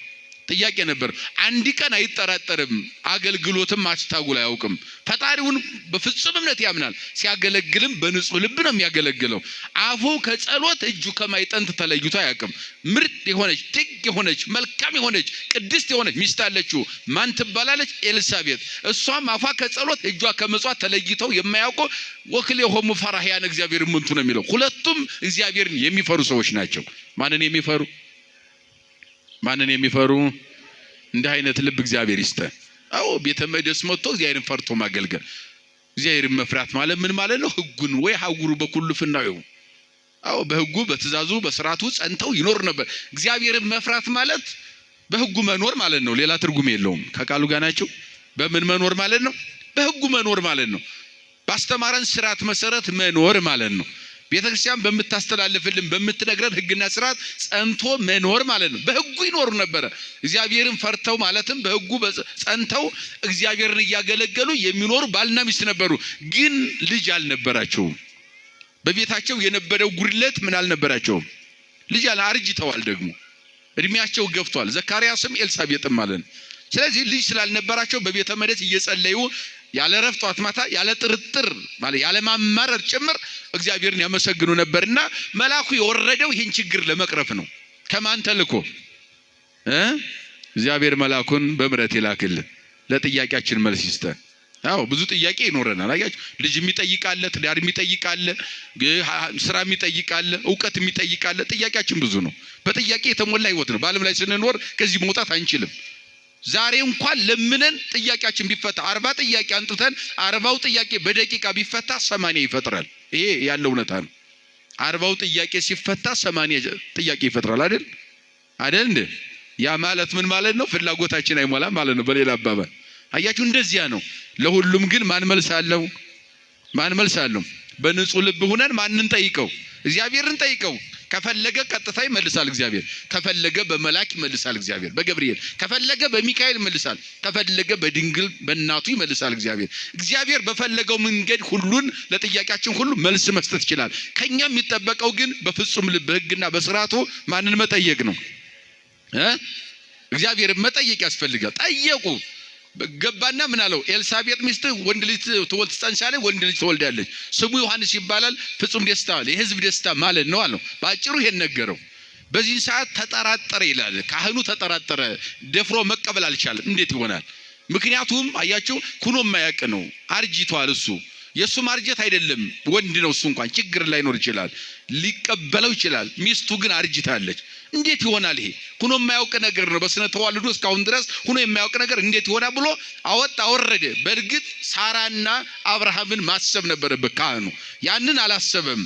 አንድ ቀን አይጠራጠርም። አገልግሎትም አስታጉል አያውቅም። ፈጣሪውን በፍጹም እምነት ያምናል። ሲያገለግልም በንጹህ ልብ ነው የሚያገለግለው። አፉ ከጸሎት እጁ ከማዕጠንት ተለይቶ አያውቅም። ምርጥ የሆነች ደግ የሆነች መልካም የሆነች ቅድስት የሆነች ሚስት አለችው። ማን ትባላለች? ኤልሳቤጥ። እሷም አፏ ከጸሎት እጇ ከመጽዋት ተለይተው የማያውቁ ወክልኤሆሙ ፈራህያነ እግዚአብሔር እሙንቱ ነው የሚለው። ሁለቱም እግዚአብሔርን የሚፈሩ ሰዎች ናቸው። ማንን የሚፈሩ? እንደ አይነት ልብ እግዚአብሔር ይስጠን። አዎ ቤተ መቅደስ መጥቶ እግዚአብሔርን ፈርቶ ማገልገል። እግዚአብሔርን መፍራት ማለት ምን ማለት ነው? ሕጉን ወይ ሀጉሩ በኩሉ ፍናው። አዎ በሕጉ በትእዛዙ በስርዓቱ ጸንተው ይኖር ነበር። እግዚአብሔርን መፍራት ማለት በሕጉ መኖር ማለት ነው። ሌላ ትርጉም የለውም። ከቃሉ ጋር ናቸው። በምን መኖር ማለት ነው? በሕጉ መኖር ማለት ነው። ባስተማረን ስርዓት መሰረት መኖር ማለት ነው። ቤተክርስቲያን በምታስተላልፍልን በምትነግረን ሕግና ስርዓት ጸንቶ መኖር ማለት ነው። በሕጉ ይኖሩ ነበር። እግዚአብሔርን ፈርተው ማለትም በሕጉ ጸንተው እግዚአብሔርን እያገለገሉ የሚኖሩ ባልና ሚስት ነበሩ። ግን ልጅ አልነበራቸውም። በቤታቸው የነበረው ጉድለት ምን አልነበራቸውም? ልጅ አርጅተዋል። ደግሞ እድሜያቸው ገፍቷል። ዘካርያስም ኤልሳቤጥም ማለት ነው። ስለዚህ ልጅ ስላልነበራቸው በቤተ መቅደስ እየጸለዩ ያለ ረፍት ጧት ማታ ያለ ጥርጥር ማለት ያለ ማማረር ጭምር እግዚአብሔርን ያመሰግኑ ነበርና መልአኩ የወረደው ይህን ችግር ለመቅረፍ ነው። ከማን ተልኮ? እግዚአብሔር መልአኩን በምሕረት ይላክልን ለጥያቄያችን መልስ ይስጠን። አዎ ብዙ ጥያቄ ይኖረናል። አያችሁ ልጅ የሚጠይቃለ፣ ትዳር የሚጠይቃለ፣ ስራ የሚጠይቃለ፣ ዕውቀት የሚጠይቃለ። ጥያቄያችን ብዙ ነው። በጥያቄ የተሞላ ህይወት ነው። በዓለም ላይ ስንኖር ከዚህ መውጣት አንችልም። ዛሬ እንኳን ለምነን ጥያቄያችን ቢፈታ 40 ጥያቄ አንጥተን 40ው ጥያቄ በደቂቃ ቢፈታ 80 ይፈጥራል። ይሄ ያለው እውነታ ነው። 40ው ጥያቄ ሲፈታ 80 ጥያቄ ይፈጥራል አይደል እንዴ? ያ ማለት ምን ማለት ነው? ፍላጎታችን አይሞላም ማለት ነው። በሌላ አባባል አያችሁ እንደዚያ ነው። ለሁሉም ግን ማን መልስ አለው? በንጹህ ልብ ሆነን ማንን ጠይቀው? እግዚአብሔርን ጠይቀው። ከፈለገ ቀጥታ ይመልሳል እግዚአብሔር። ከፈለገ በመላክ ይመልሳል እግዚአብሔር በገብርኤል። ከፈለገ በሚካኤል ይመልሳል። ከፈለገ በድንግል በእናቱ ይመልሳል እግዚአብሔር። እግዚአብሔር በፈለገው መንገድ ሁሉን ለጥያቄያችን ሁሉ መልስ መስጠት ይችላል። ከኛ የሚጠበቀው ግን በፍጹም ልብ በሕግና በስርዓቱ ማንን መጠየቅ ነው? እግዚአብሔርን መጠየቅ ያስፈልጋል። ጠየቁ። ገባና ምን አለው? ኤልሳቤጥ ሚስት ወንድ ልጅ ትጸንሳለች፣ ወንድ ልጅ ትወልዳለች፣ ስሙ ዮሐንስ ይባላል፣ ፍጹም ደስታ የሕዝብ ደስታ ማለት ነው አለው። በአጭሩ ይሄን ነገረው። በዚህ ሰዓት ተጠራጠረ ይላል። ካህኑ ተጠራጠረ፣ ደፍሮ መቀበል አልቻለም። እንዴት ይሆናል? ምክንያቱም አያችሁ ኩኖ የማያውቅ ነው። አርጅቷል። እሱ የሱ ማርጀት አይደለም ወንድ ነው። እሱ እንኳን ችግር ላይኖር ይችላል፣ ሊቀበለው ይችላል። ሚስቱ ግን አርጅታለች። እንዴት ይሆናል? ይሄ ሁኖ የማያውቅ ነገር ነው። በስነ ተዋልዶ እስካሁን ድረስ ሁኖ የማያውቅ ነገር እንዴት ይሆናል ብሎ አወረደ። በእርግጥ ሳራና አብርሃምን ማሰብ ነበረበት ካህኑ። ያንን አላሰበም።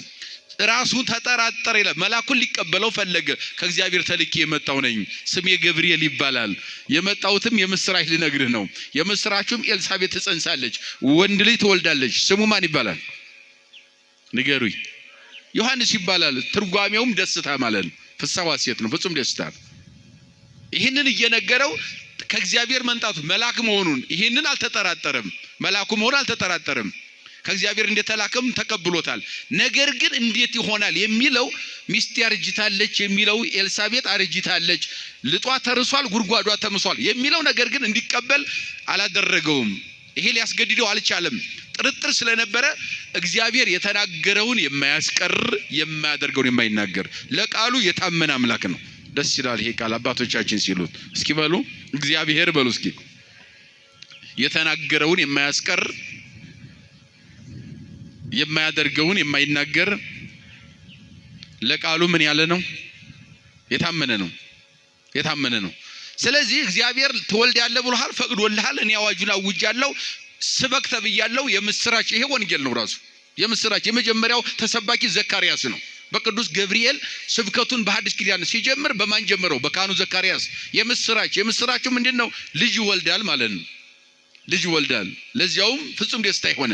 ራሱ ተጠራጠረ ይላል። መልአኩን ሊቀበለው ፈለገ። ከእግዚአብሔር ተልኬ የመጣው ነኝ፣ ስሜ ገብርኤል ይባላል። የመጣሁትም የምስራች ልነግርህ ነው። የምስራቹም ኤልሳቤጥ ትጸንሳለች፣ ወንድ ልጅ ትወልዳለች። ስሙ ማን ይባላል? ንገሩኝ። ዮሐንስ ይባላል። ትርጓሜውም ደስታ ማለት ነው። ፍስሐ ሐሴት ነው፣ ፍጹም ደስታ። ይህንን እየነገረው ከእግዚአብሔር መንጣቱ መልአክ መሆኑን ይህንን አልተጠራጠረም። መልአኩ መሆኑን አልተጠራጠረም። ከእግዚአብሔር እንደተላከም ተቀብሎታል። ነገር ግን እንዴት ይሆናል የሚለው ሚስቴ አርጅታለች የሚለው ኤልሳቤጥ አርጅታለች፣ ልጧ ተርሷል፣ ጉድጓዷ ተምሷል የሚለው ነገር ግን እንዲቀበል አላደረገውም። ይሄ ሊያስገድደው አልቻለም። ጥርጥር ስለነበረ እግዚአብሔር የተናገረውን የማያስቀር የማያደርገውን የማይናገር ለቃሉ የታመነ አምላክ ነው። ደስ ይላል ይሄ ቃል አባቶቻችን ሲሉት። እስኪ በሉ እግዚአብሔር በሉ እስኪ የተናገረውን የማያስቀር የማያደርገውን የማይናገር ለቃሉ ምን ያለ ነው? የታመነ ነው። የታመነ ነው። ስለዚህ እግዚአብሔር ትወልዳለህ ብሎሃል፣ ፈቅዶልሃል። እኔ አዋጁን አውጃለሁ፣ ስበክ ተብያለሁ። የምስራች ይሄ ወንጌል ነው ራሱ የምስራች። የመጀመሪያው ተሰባኪ ዘካርያስ ነው። በቅዱስ ገብርኤል ስብከቱን በሐዲስ ኪዳን ሲጀምር በማን ጀመረው? በካህኑ ዘካርያስ። የምስራች የምስራቹ ምንድነው? ልጅ ይወልዳል ማለት ነው። ልጅ ይወልዳል፣ ለዚያውም ፍጹም ደስታ ይሆነ።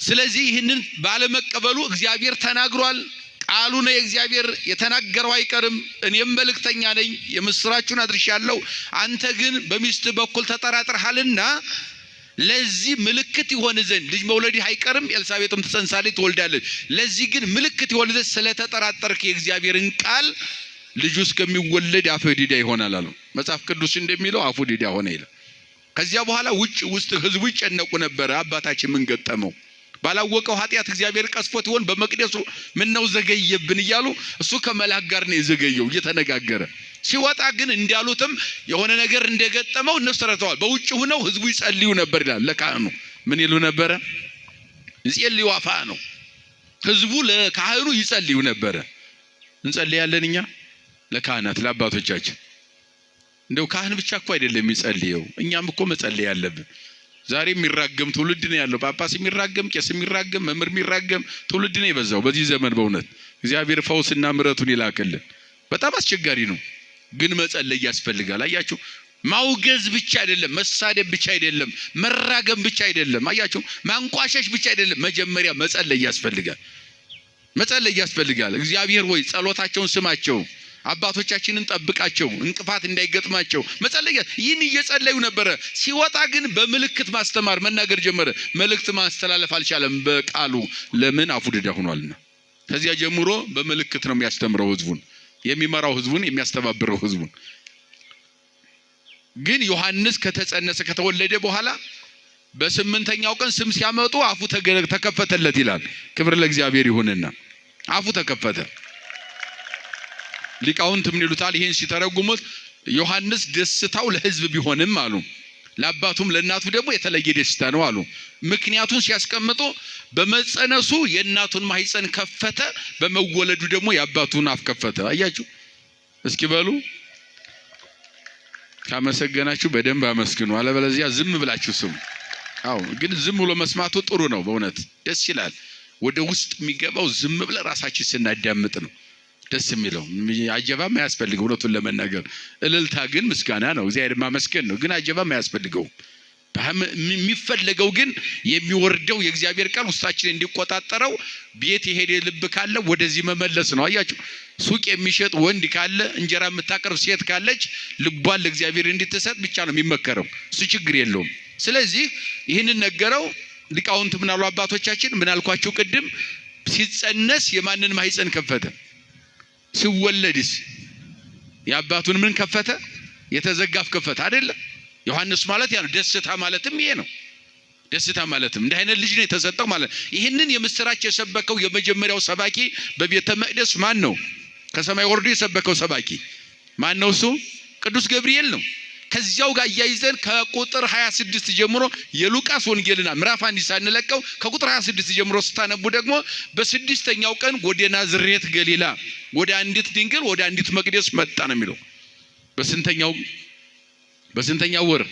ስለዚህ ይህንን ባለመቀበሉ እግዚአብሔር ተናግሯል። ቃሉ ነው የእግዚአብሔር፣ የተናገረው አይቀርም። እኔም መልእክተኛ ነኝ፣ የምስራቹን አድርሻለሁ። አንተ ግን በሚስት በኩል ተጠራጥረሃልና ለዚህ ምልክት ይሆን ዘንድ ልጅ መውለድህ አይቀርም፣ ኤልሳቤጥም ትጸንሳለች፣ ትወልዳለች። ለዚህ ግን ምልክት ይሆን ዘንድ ስለተጠራጠርክ የእግዚአብሔርን ቃል ልጁ እስከሚወለድ አፉ ዲዳ ይሆናል አለው። መጽሐፍ ቅዱስ እንደሚለው አፉ ዲዳ ሆነ ይላል። ከዚያ በኋላ ውስጥ ህዝቡ ይጨነቁ ነበር። አባታችን ምን ገጠመው? ባላወቀው ኃጢአት እግዚአብሔር ቀስፎት ይሆን በመቅደሱ ምን ነው ዘገየብን እያሉ እሱ ከመላእክት ጋር ነው የዘገየው እየተነጋገረ ሲወጣ ግን እንዳሉትም የሆነ ነገር እንደገጠመው እነሱ ተረተዋል። በውጭ ሆነው ህዝቡ ይጸልዩ ነበር ይላል። ለካህኑ ምን ይሉ ነበር? ይጸልዩ አፋ ነው። ህዝቡ ለካህኑ ይጸልዩ ነበር። እንጸልያለን እኛ ለካህናት ለአባቶቻችን። እንደው ካህን ብቻ እኮ አይደለም የሚጸልየው፣ እኛም እኮ መጸለይ ያለብን። ዛሬ የሚራገም ትውልድ ነው ያለው። ጳጳስ የሚራገም፣ ቄስ የሚራገም፣ መምህር የሚራገም ትውልድ ነው የበዛው በዚህ ዘመን። በእውነት እግዚአብሔር ፈውስና ምሕረቱን ይላክልን። በጣም አስቸጋሪ ነው፣ ግን መጸለይ ያስፈልጋል። አያችሁ፣ ማውገዝ ብቻ አይደለም፣ መሳደብ ብቻ አይደለም፣ መራገም ብቻ አይደለም፣ አያችሁ፣ ማንቋሸሽ ብቻ አይደለም። መጀመሪያ መጸለይ ያስፈልጋል። መጸለይ ያስፈልጋል። እግዚአብሔር ሆይ ጸሎታቸውን ስማቸው፣ አባቶቻችንን ጠብቃቸው፣ እንቅፋት እንዳይገጥማቸው መጸለይ። ይህን እየጸለዩ ነበረ። ሲወጣ ግን በምልክት ማስተማር መናገር ጀመረ። መልእክት ማስተላለፍ አልቻለም በቃሉ። ለምን? አፉ ድዳ ሆኗልና። ከዚያ ጀምሮ በምልክት ነው የሚያስተምረው ህዝቡን፣ የሚመራው ህዝቡን፣ የሚያስተባብረው ህዝቡን። ግን ዮሐንስ ከተጸነሰ ከተወለደ በኋላ በስምንተኛው ቀን ስም ሲያመጡ አፉ ተከፈተለት ይላል። ክብር ለእግዚአብሔር ይሁንና አፉ ተከፈተ። ሊቃውንት ምን ይሉታል? ይሄን ሲተረጉሙት ዮሐንስ ደስታው ለህዝብ ቢሆንም አሉ፣ ለአባቱም ለእናቱ ደግሞ የተለየ ደስታ ነው አሉ። ምክንያቱን ሲያስቀምጡ በመጸነሱ የእናቱን ማህፀን ከፈተ፣ በመወለዱ ደግሞ የአባቱን አፍ ከፈተ። አያችሁ፣ እስኪ በሉ ካመሰገናችሁ በደንብ አመስግኑ፣ አለበለዚያ ዝም ብላችሁ ስሙ። አዎ፣ ግን ዝም ብሎ መስማቱ ጥሩ ነው። በእውነት ደስ ይላል። ወደ ውስጥ የሚገባው ዝም ብለ ራሳችን ስናዳምጥ ነው ደስ የሚለው። አጀባም አያስፈልገው። እውነቱን ለመናገር እልልታ ግን ምስጋና ነው፣ እግዚአብሔር ማመስገን ነው። ግን አጀባም አያስፈልገው። የሚፈለገው ግን የሚወርደው የእግዚአብሔር ቃል ውስጣችን እንዲቆጣጠረው ቤት የሄደ ልብ ካለ ወደዚህ መመለስ ነው። አያችሁ፣ ሱቅ የሚሸጥ ወንድ ካለ፣ እንጀራ የምታቀርብ ሴት ካለች ልቧን ለእግዚአብሔር እንድትሰጥ ብቻ ነው የሚመከረው። እሱ ችግር የለውም። ስለዚህ ይህንን ነገረው ሊቃውንት። ምናሉ አባቶቻችን ምናልኳቸው ቅድም? ሲጸነስ የማንን ማህፀን ከፈተ? ሲወለድስ የአባቱን ምን ከፈተ? የተዘጋፍ ከፈተ አይደለም? ዮሐንስ ማለት ያ ነው። ደስታ ማለትም ይሄ ነው። ደስታ ማለትም እንደ አይነት ልጅ ነው የተሰጠው ማለት። ይህንን የምስራች የሰበከው የመጀመሪያው ሰባኪ በቤተ መቅደስ ማን ነው? ከሰማይ ወርዶ የሰበከው ሰባኪ ማን ነው? እሱ ቅዱስ ገብርኤል ነው። ከዚያው ጋር እያይዘን ከቁጥር 26 ጀምሮ የሉቃስ ወንጌልና ምዕራፍ 1 ሳንለቀው ከቁጥር 26 ጀምሮ ስታነቡ ደግሞ በስድስተኛው ቀን ወደ ናዝሬት ገሊላ ወደ አንዲት ድንግል ወደ አንዲት መቅደስ መጣ ነው የሚለው። በስንተኛው ወር?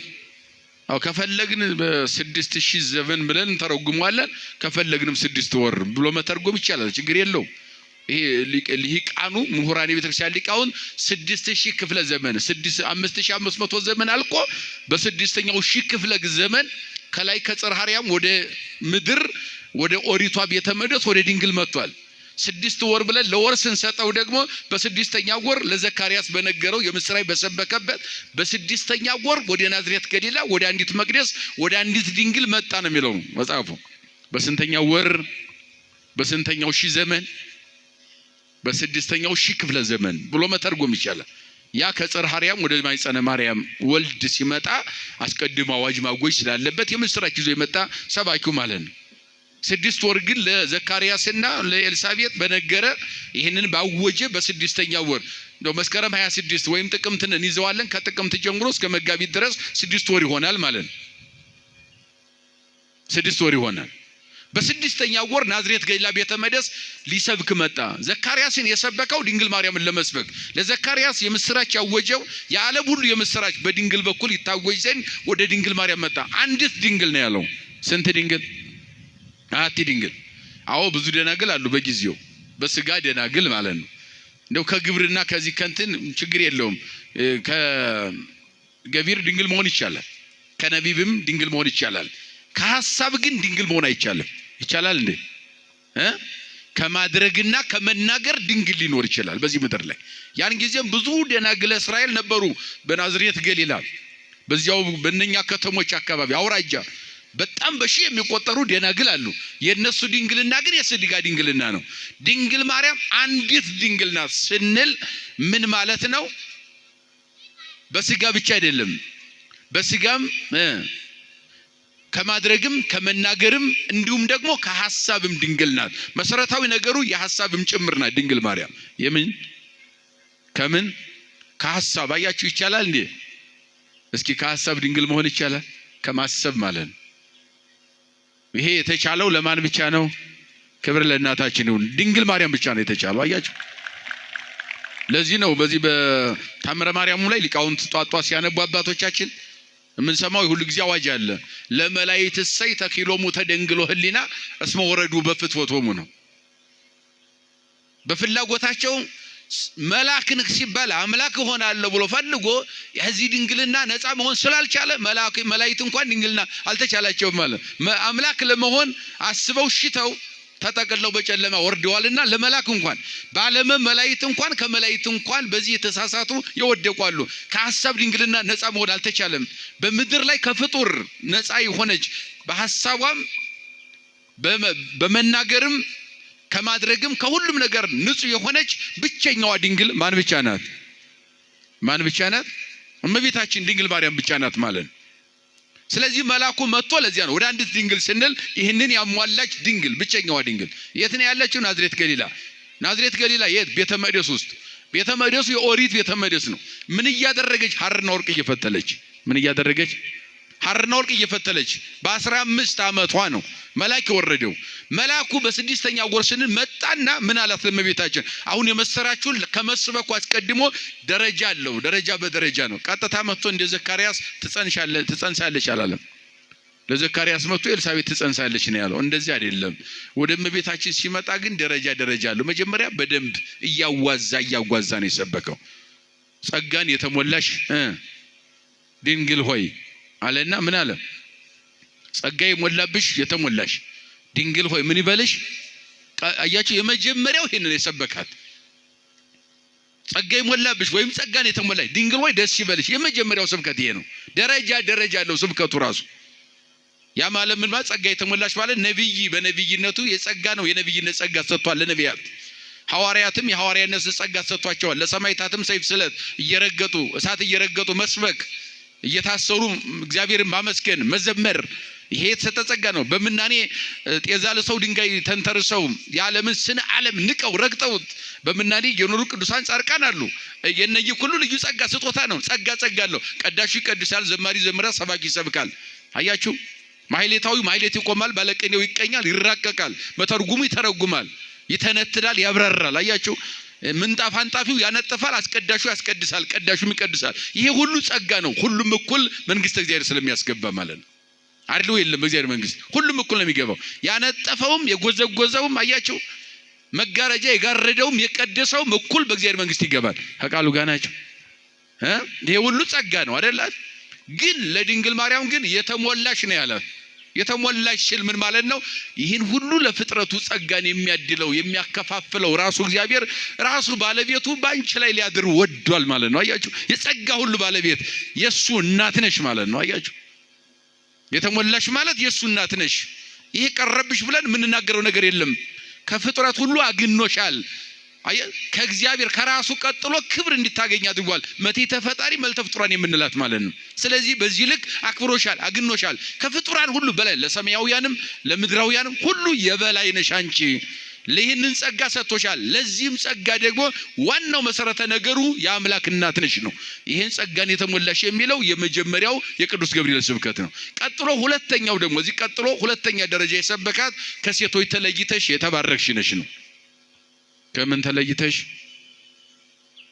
አው ከፈለግን በ6000 ዘመን ብለን ተረጉሟለን። ከፈለግንም 6 ወር ብሎ መተርጎም ይቻላል፣ ችግር የለውም። ይሄ ሊቃኑ ምሁራን የቤተክርስቲያን ሊቃውን 6000 ክፍለ ዘመን 5500 ዘመን አልቆ በስድስተኛው ሺህ ክፍለ ዘመን ከላይ ከጽርሐ አርያም ወደ ምድር ወደ ኦሪቷ ቤተ መቅደስ ወደ ድንግል መጥቷል። 6 ወር ብለን ለወር ስንሰጠው ደግሞ በስድስተኛው ወር ለዘካርያስ በነገረው የምስራች በሰበከበት በስድስተኛው ወር ወደ ናዝሬት ገሊላ ወደ አንዲት መቅደስ ወደ አንዲት ድንግል መጣ ነው የሚለው መጽሐፉ። በስንተኛው ወር በስንተኛው ሺህ ዘመን በስድስተኛው ሺህ ክፍለ ዘመን ብሎ መተርጎም ይቻላል። ያ ከጽርሐ አርያም ወደ ማኅፀነ ማርያም ወልድ ሲመጣ አስቀድሞ አዋጅ ማወጅ ስላለበት የምስራች ይዞ የመጣ ሰባኪው ማለት ነው። 6 ወር ግን ለዘካርያስና ለኤልሳቤጥ በነገረ ይሄንን ባወጀ በስድስተኛው ወር ነው መስከረም 26 ወይም ጥቅምትን እንይዘዋለን። ከጥቅምት ጀምሮ እስከ መጋቢት ድረስ 6 ወር ይሆናል ማለት ነው። 6 ወር ይሆናል። በስድስተኛው ወር ናዝሬት ገሊላ ቤተ መቅደስ ሊሰብክ መጣ። ዘካርያስን የሰበከው ድንግል ማርያምን ለመስበክ ለዘካርያስ የምስራች ያወጀው የዓለም ሁሉ የምስራች በድንግል በኩል ይታወጅ ዘንድ ወደ ድንግል ማርያም መጣ። አንዲት ድንግል ነው ያለው። ስንት ድንግል? አቲ ድንግል። አዎ ብዙ ደናግል አሉ በጊዜው በስጋ ደናግል ማለት ነው። እንደው ከግብርና ከዚህ ከንትን ችግር የለውም። ከገቢር ድንግል መሆን ይቻላል። ከነቢብም ድንግል መሆን ይቻላል። ከሐሳብ ግን ድንግል መሆን አይቻልም። ይቻላል እንዴ? ከማድረግና ከመናገር ድንግል ሊኖር ይችላል በዚህ ምድር ላይ። ያን ጊዜም ብዙ ደናግለ እስራኤል ነበሩ በናዝሬት ገሊላ፣ በዚያው በእነኛ ከተሞች አካባቢ አውራጃ በጣም በሺህ የሚቆጠሩ ደናግል አሉ። የነሱ ድንግልና ግን የስጋ ድንግልና ነው። ድንግል ማርያም አንዲት ድንግል ናት ስንል ምን ማለት ነው? በስጋ ብቻ አይደለም፣ በስጋም ከማድረግም ከመናገርም እንዲሁም ደግሞ ከሐሳብም ድንግል ናት። መሰረታዊ ነገሩ የሐሳብም ጭምር ናት ድንግል ማርያም። የምን ከምን ከሐሳብ አያችሁ ይቻላል እንዴ? እስኪ ከሐሳብ ድንግል መሆን ይቻላል? ከማሰብ ማለት ነው። ይሄ የተቻለው ለማን ብቻ ነው? ክብር ለእናታችን ይሁን። ድንግል ማርያም ብቻ ነው የተቻለው። አያችሁ። ለዚህ ነው በዚህ በታምረ ማርያሙ ላይ ሊቃውንት ጧጧ ሲያነቡ አባቶቻችን የምንሰማው ሁሉ ጊዜ አዋጅ አለ። ለመላእክት እሰይ ተኪሎሙ ተደንግሎ ህሊና እስመ ወረዱ በፍትወቶሙ ነው። በፍላጎታቸው መላክን ሲባል አምላክ ሆናለሁ ብሎ ፈልጎ የዚህ ድንግልና ነፃ መሆን ስላልቻለ መላእክት እንኳን ድንግልና አልተቻላቸውም ማለት አምላክ ለመሆን አስበው ሽተው ተጠቅለው በጨለማ ወርደዋልና ለመላክ እንኳን በዓለም መላእክት እንኳን ከመላእክት እንኳን በዚህ የተሳሳቱ ይወደቋሉ። ከሐሳብ ድንግልና ነፃ መሆን አልተቻለም። በምድር ላይ ከፍጡር ነፃ የሆነች በሐሳቧም በመናገርም ከማድረግም ከሁሉም ነገር ንጹህ የሆነች ብቸኛዋ ድንግል ማን ብቻ ናት? ማን ብቻ ናት? እመቤታችን ድንግል ማርያም ብቻ ናት ማለት ነው። ስለዚህ መልአኩ መጥቶ ለዚያ ነው ወደ አንዲት ድንግል ስንል ይህንን ያሟላች ድንግል ብቸኛዋ ድንግል የት ነው ያለችው? ናዝሬት ገሊላ። ናዝሬት ገሊላ የት? ቤተ መቅደስ ውስጥ። ቤተ መቅደሱ የኦሪት ቤተ መቅደስ ነው። ምን እያደረገች? ሐርና ወርቅ እየፈተለች። ምን እያደረገች? ሐርና ወርቅ እየፈተለች። በ15 ዓመቷ ነው መልአክ የወረደው። መልአኩ በስድስተኛው ወር ስንል መጣና ምን አላት ለእመቤታችን? አሁን የመሰራችሁን ከመስበኩ አስቀድሞ ደረጃ አለው። ደረጃ በደረጃ ነው። ቀጥታ መጥቶ እንደ ዘካርያስ ትጸንሳለች አላለም። ለዘካርያስ መጥቶ ኤልሳቤጥ ትጸንሳለች ነው ያለው። እንደዚህ አይደለም። ወደ እመቤታችን ሲመጣ ግን ደረጃ ደረጃ አለው። መጀመሪያ በደንብ እያዋዛ ነው የሰበከው። ጸጋን የተሞላሽ ድንግል ሆይ አለና ምን አለ? ጸጋ የሞላብሽ የተሞላሽ ድንግል ሆይ ምን ይበልሽ? አያችሁ፣ የመጀመሪያው ይሄንን የሰበካት ጸጋ የሞላብሽ ወይም ጸጋን የተሞላሽ ድንግል ሆይ ደስ ይበልሽ። የመጀመሪያው ስብከት ይሄ ነው። ደረጃ ደረጃ አለው ስብከቱ ራሱ። ያ ማለት ምን ማለት? ጸጋ የተሞላሽ ማለት ነብይ በነብይነቱ የጸጋ ነው። የነብይነት ጸጋ ሰጥቷል ለነቢያት። ሐዋርያትም የሐዋርያነት ጸጋ ሰጥቷቸዋል። ለሰማዕታትም ሰይፍ ስለት እየረገጡ እሳት እየረገጡ መስበክ፣ እየታሰሩ እግዚአብሔርን ማመስገን መዘመር፣ ይሄ የተሰጠ ጸጋ ነው። በምናኔ ጤዛ ለሰው ድንጋይ ተንተርሰው የዓለምን ስነ ዓለም ንቀው ረግጠው በምናኔ የኖሩ ቅዱሳን ጻድቃን አሉ። የነዚህ ሁሉ ልዩ ጸጋ ስጦታ ነው። ጸጋ አለው። ቀዳሹ ይቀድሳል፣ ዘማሪ ዘምራ፣ ሰባኪ ይሰብካል። አያችሁ፣ ማህሌታዊ ማህሌት ይቆማል፣ ባለቅኔው ይቀኛል፣ ይራቀቃል፣ መተርጉሙ ይተረጉማል፣ ይተነትናል፣ ያብራራል። አያችሁ፣ ምንጣፍ አንጣፊው ያነጥፋል፣ አስቀዳሹ ያስቀድሳል፣ ቀዳሹም ይቀድሳል። ይሄ ሁሉ ጸጋ ነው። ሁሉም እኩል መንግስተ እግዚአብሔር ስለሚያስገባ ማለት ነው። አድሎ የለም በእግዚአብሔር መንግስት። ሁሉም እኩል ነው የሚገባው። ያነጠፈውም የጎዘጎዘውም አያችሁ፣ መጋረጃ የጋረደውም የቀደሰውም እኩል በእግዚአብሔር መንግስት ይገባል። ከቃሉ ጋር ናቸው። ይሄ ሁሉ ጸጋ ነው አይደል? ግን ለድንግል ማርያም ግን የተሞላሽ ነው ያለ። የተሞላሽ ሲል ምን ማለት ነው? ይህን ሁሉ ለፍጥረቱ ጸጋን የሚያድለው የሚያከፋፍለው ራሱ እግዚአብሔር ራሱ ባለቤቱ ባንቺ ላይ ሊያድር ወዷል ማለት ነው። አያችሁ፣ የጸጋ ሁሉ ባለቤት የሱ እናት ነሽ ማለት ነው። አያችሁ፣ የተሞላሽ ማለት የሱ እናት ነሽ። ይሄ ቀረብሽ ብለን የምንናገረው ነገር የለም። ከፍጥረት ሁሉ አግኖሻል። ከእግዚአብሔር ከራሱ ቀጥሎ ክብር እንድታገኝ አድርጓል። መቴተ ፈጣሪ መልተ ፍጡራን የምንላት ማለት ነው። ስለዚህ በዚህ ልክ አክብሮሻል፣ አግኖሻል። ከፍጡራን ሁሉ በላይ ለሰማያውያንም ለምድራውያንም ሁሉ የበላይ ነሽ አንቺ። ለይህንን ጸጋ ሰጥቶሻል። ለዚህም ጸጋ ደግሞ ዋናው መሰረተ ነገሩ የአምላክ እናት ነሽ ነው። ይሄን ጸጋን የተሞላሽ የሚለው የመጀመሪያው የቅዱስ ገብርኤል ስብከት ነው። ቀጥሎ ሁለተኛው ደግሞ እዚህ ቀጥሎ ሁለተኛ ደረጃ የሰበካት ከሴቶች ተለይተሽ የተባረክሽ ነሽ ነው። ከምን ተለይተሽ?